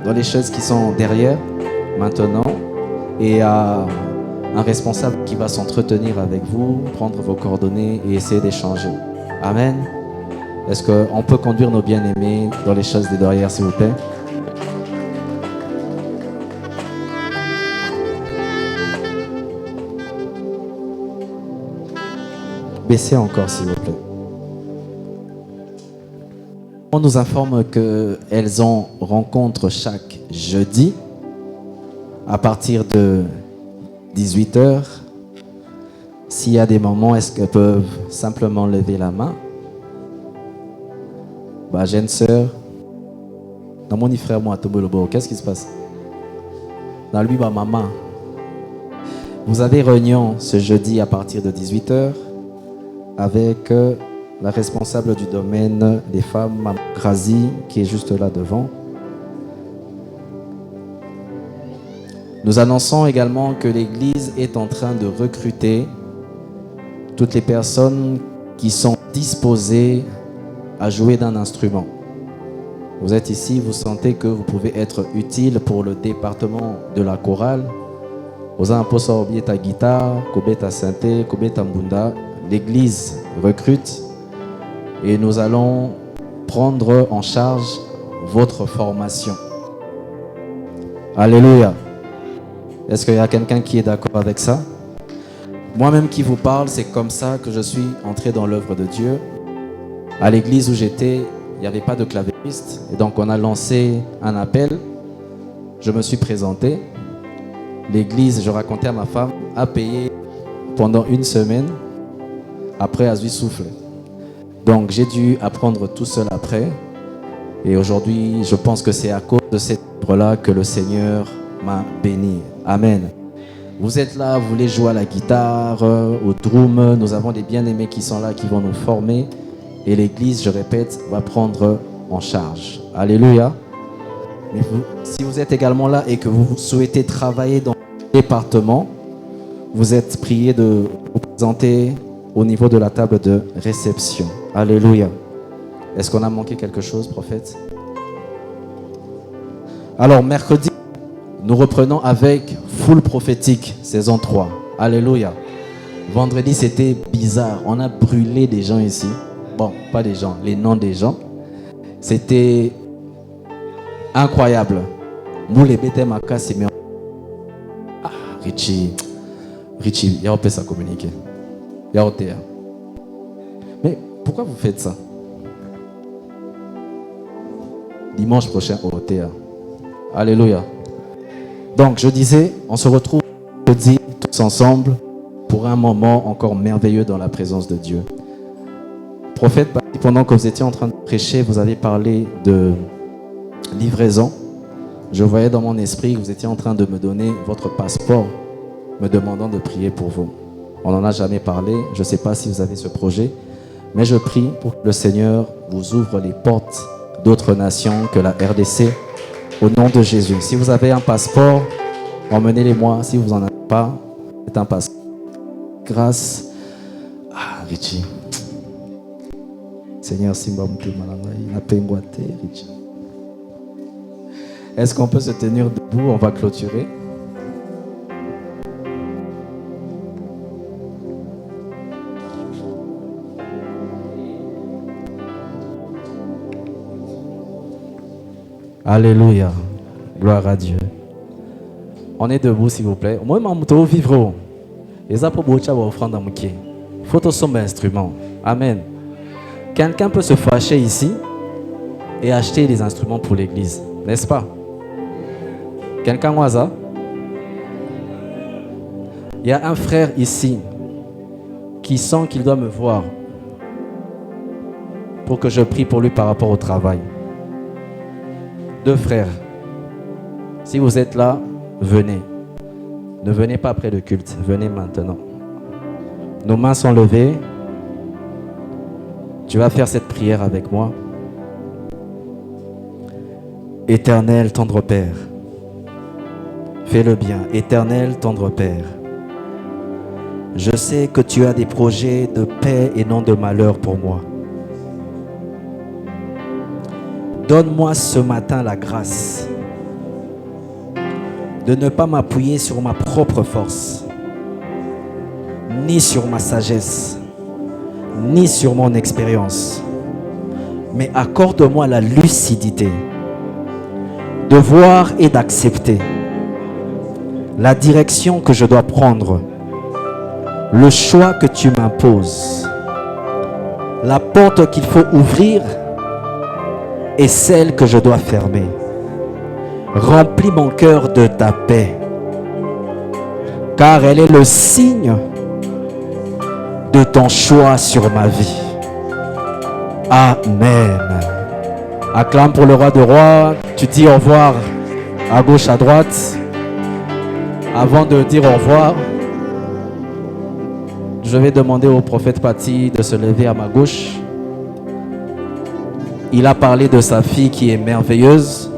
dans les chaises qui sont derrière maintenant. Et à un responsable qui va s'entretenir avec vous, prendre vos coordonnées et essayer d'échanger. Amen. Est-ce qu'on peut conduire nos bien-aimés dans les chaises de derrière, s'il vous plaît? Baissez encore, s'il vous plaît. On nous informe qu'elles ont rencontre chaque jeudi à partir de 18h. S'il y a des moments, est-ce qu'elles peuvent simplement lever la main? Jeune sœur, dans mon frère, moi, qu'est-ce qui se passe? Dans lui, maman. Vous avez réunion ce jeudi à partir de 18h avec la responsable du domaine des femmes, Mme Grazi, qui est juste là devant. Nous annonçons également que l'Église est en train de recruter toutes les personnes qui sont disposées à jouer d'un instrument. Vous êtes ici, vous sentez que vous pouvez être utile pour le département de la chorale. Vous avez un poste à ta guitare, ta synthé, ta mbunda. L'Église recrute et nous allons prendre en charge votre formation. Alléluia. Est-ce qu'il y a quelqu'un qui est d'accord avec ça? Moi-même qui vous parle, c'est comme ça que je suis entré dans l'œuvre de Dieu. À l'église où j'étais, il n'y avait pas de clavieriste. Et donc on a lancé un appel. Je me suis présenté. L'église, je racontais à ma femme, a payé pendant 1 semaine. Après, à 8 souffles. Donc j'ai dû apprendre tout seul après. Et aujourd'hui, je pense que c'est à cause de cette œuvre-là que le Seigneur m'a béni. Amen. Vous êtes là, vous voulez jouer à la guitare, au drum. Nous avons des bien-aimés qui sont là, qui vont nous former. Et l'église, je répète, va prendre en charge. Alléluia. Mais si vous êtes également là et que vous souhaitez travailler dans le département, vous êtes priés de vous présenter au niveau de la table de réception. Alléluia. Est-ce qu'on a manqué quelque chose, prophète? Alors, mercredi, nous reprenons avec Full Prophétique, saison 3. Alléluia. Vendredi, c'était bizarre. On a brûlé des gens ici. Bon, pas des gens, les noms des gens. C'était incroyable. Nous, les bêtes Maka, c'est mieux. Ah, Richie, il y a un peu ça communiquer. Il y a un théâtre. Mais pourquoi vous faites ça? Dimanche prochain au théâtre. Alléluia. Donc, je disais, on se retrouve jeudi tous ensemble pour un moment encore merveilleux dans la présence de Dieu. Prophète, pendant que vous étiez en train de prêcher, vous avez parlé de livraison. Je voyais dans mon esprit que vous étiez en train de me donner votre passeport, me demandant de prier pour vous. On n'en a jamais parlé. Je ne sais pas si vous avez ce projet, mais je prie pour que le Seigneur vous ouvre les portes d'autres nations que la RDC. Au nom de Jésus. Si vous avez un passeport, emmenez-les-moi. Si vous n'en avez pas, c'est un passeport. Grâce. Ah, Richie. Seigneur Simba Mouté. Est-ce qu'on peut se tenir debout? On va clôturer. Alléluia. Gloire à Dieu. On est debout, s'il vous plaît. Moi, je vais vivre. Et ça, pour vous, offrande à Mouké. Il faut que un instrument. Amen. Quelqu'un peut se fâcher ici et acheter des instruments pour l'église. N'est-ce pas? Quelqu'un voit ça? Il y a un frère ici qui sent qu'il doit me voir pour que je prie pour lui par rapport au travail. 2 frères. Si vous êtes là, venez. Ne venez pas après le culte. Venez maintenant. Nos mains sont levées. Tu vas faire cette prière avec moi. Éternel, tendre Père. Fais-le bien. Éternel, tendre Père. Je sais que tu as des projets de paix et non de malheur pour moi. Donne-moi ce matin la grâce de ne pas m'appuyer sur ma propre force, ni sur ma sagesse, ni sur mon expérience, mais accorde-moi la lucidité de voir et d'accepter la direction que je dois prendre, le choix que tu m'imposes, la porte qu'il faut ouvrir et celle que je dois fermer. Remplis mon cœur de ta paix, car elle est le signe de ton choix sur ma vie. Amen. Acclame pour le roi de rois. Tu dis au revoir à gauche, à droite. Avant de dire au revoir, je vais demander au prophète Pati de se lever à ma gauche. Il a parlé de sa fille qui est merveilleuse.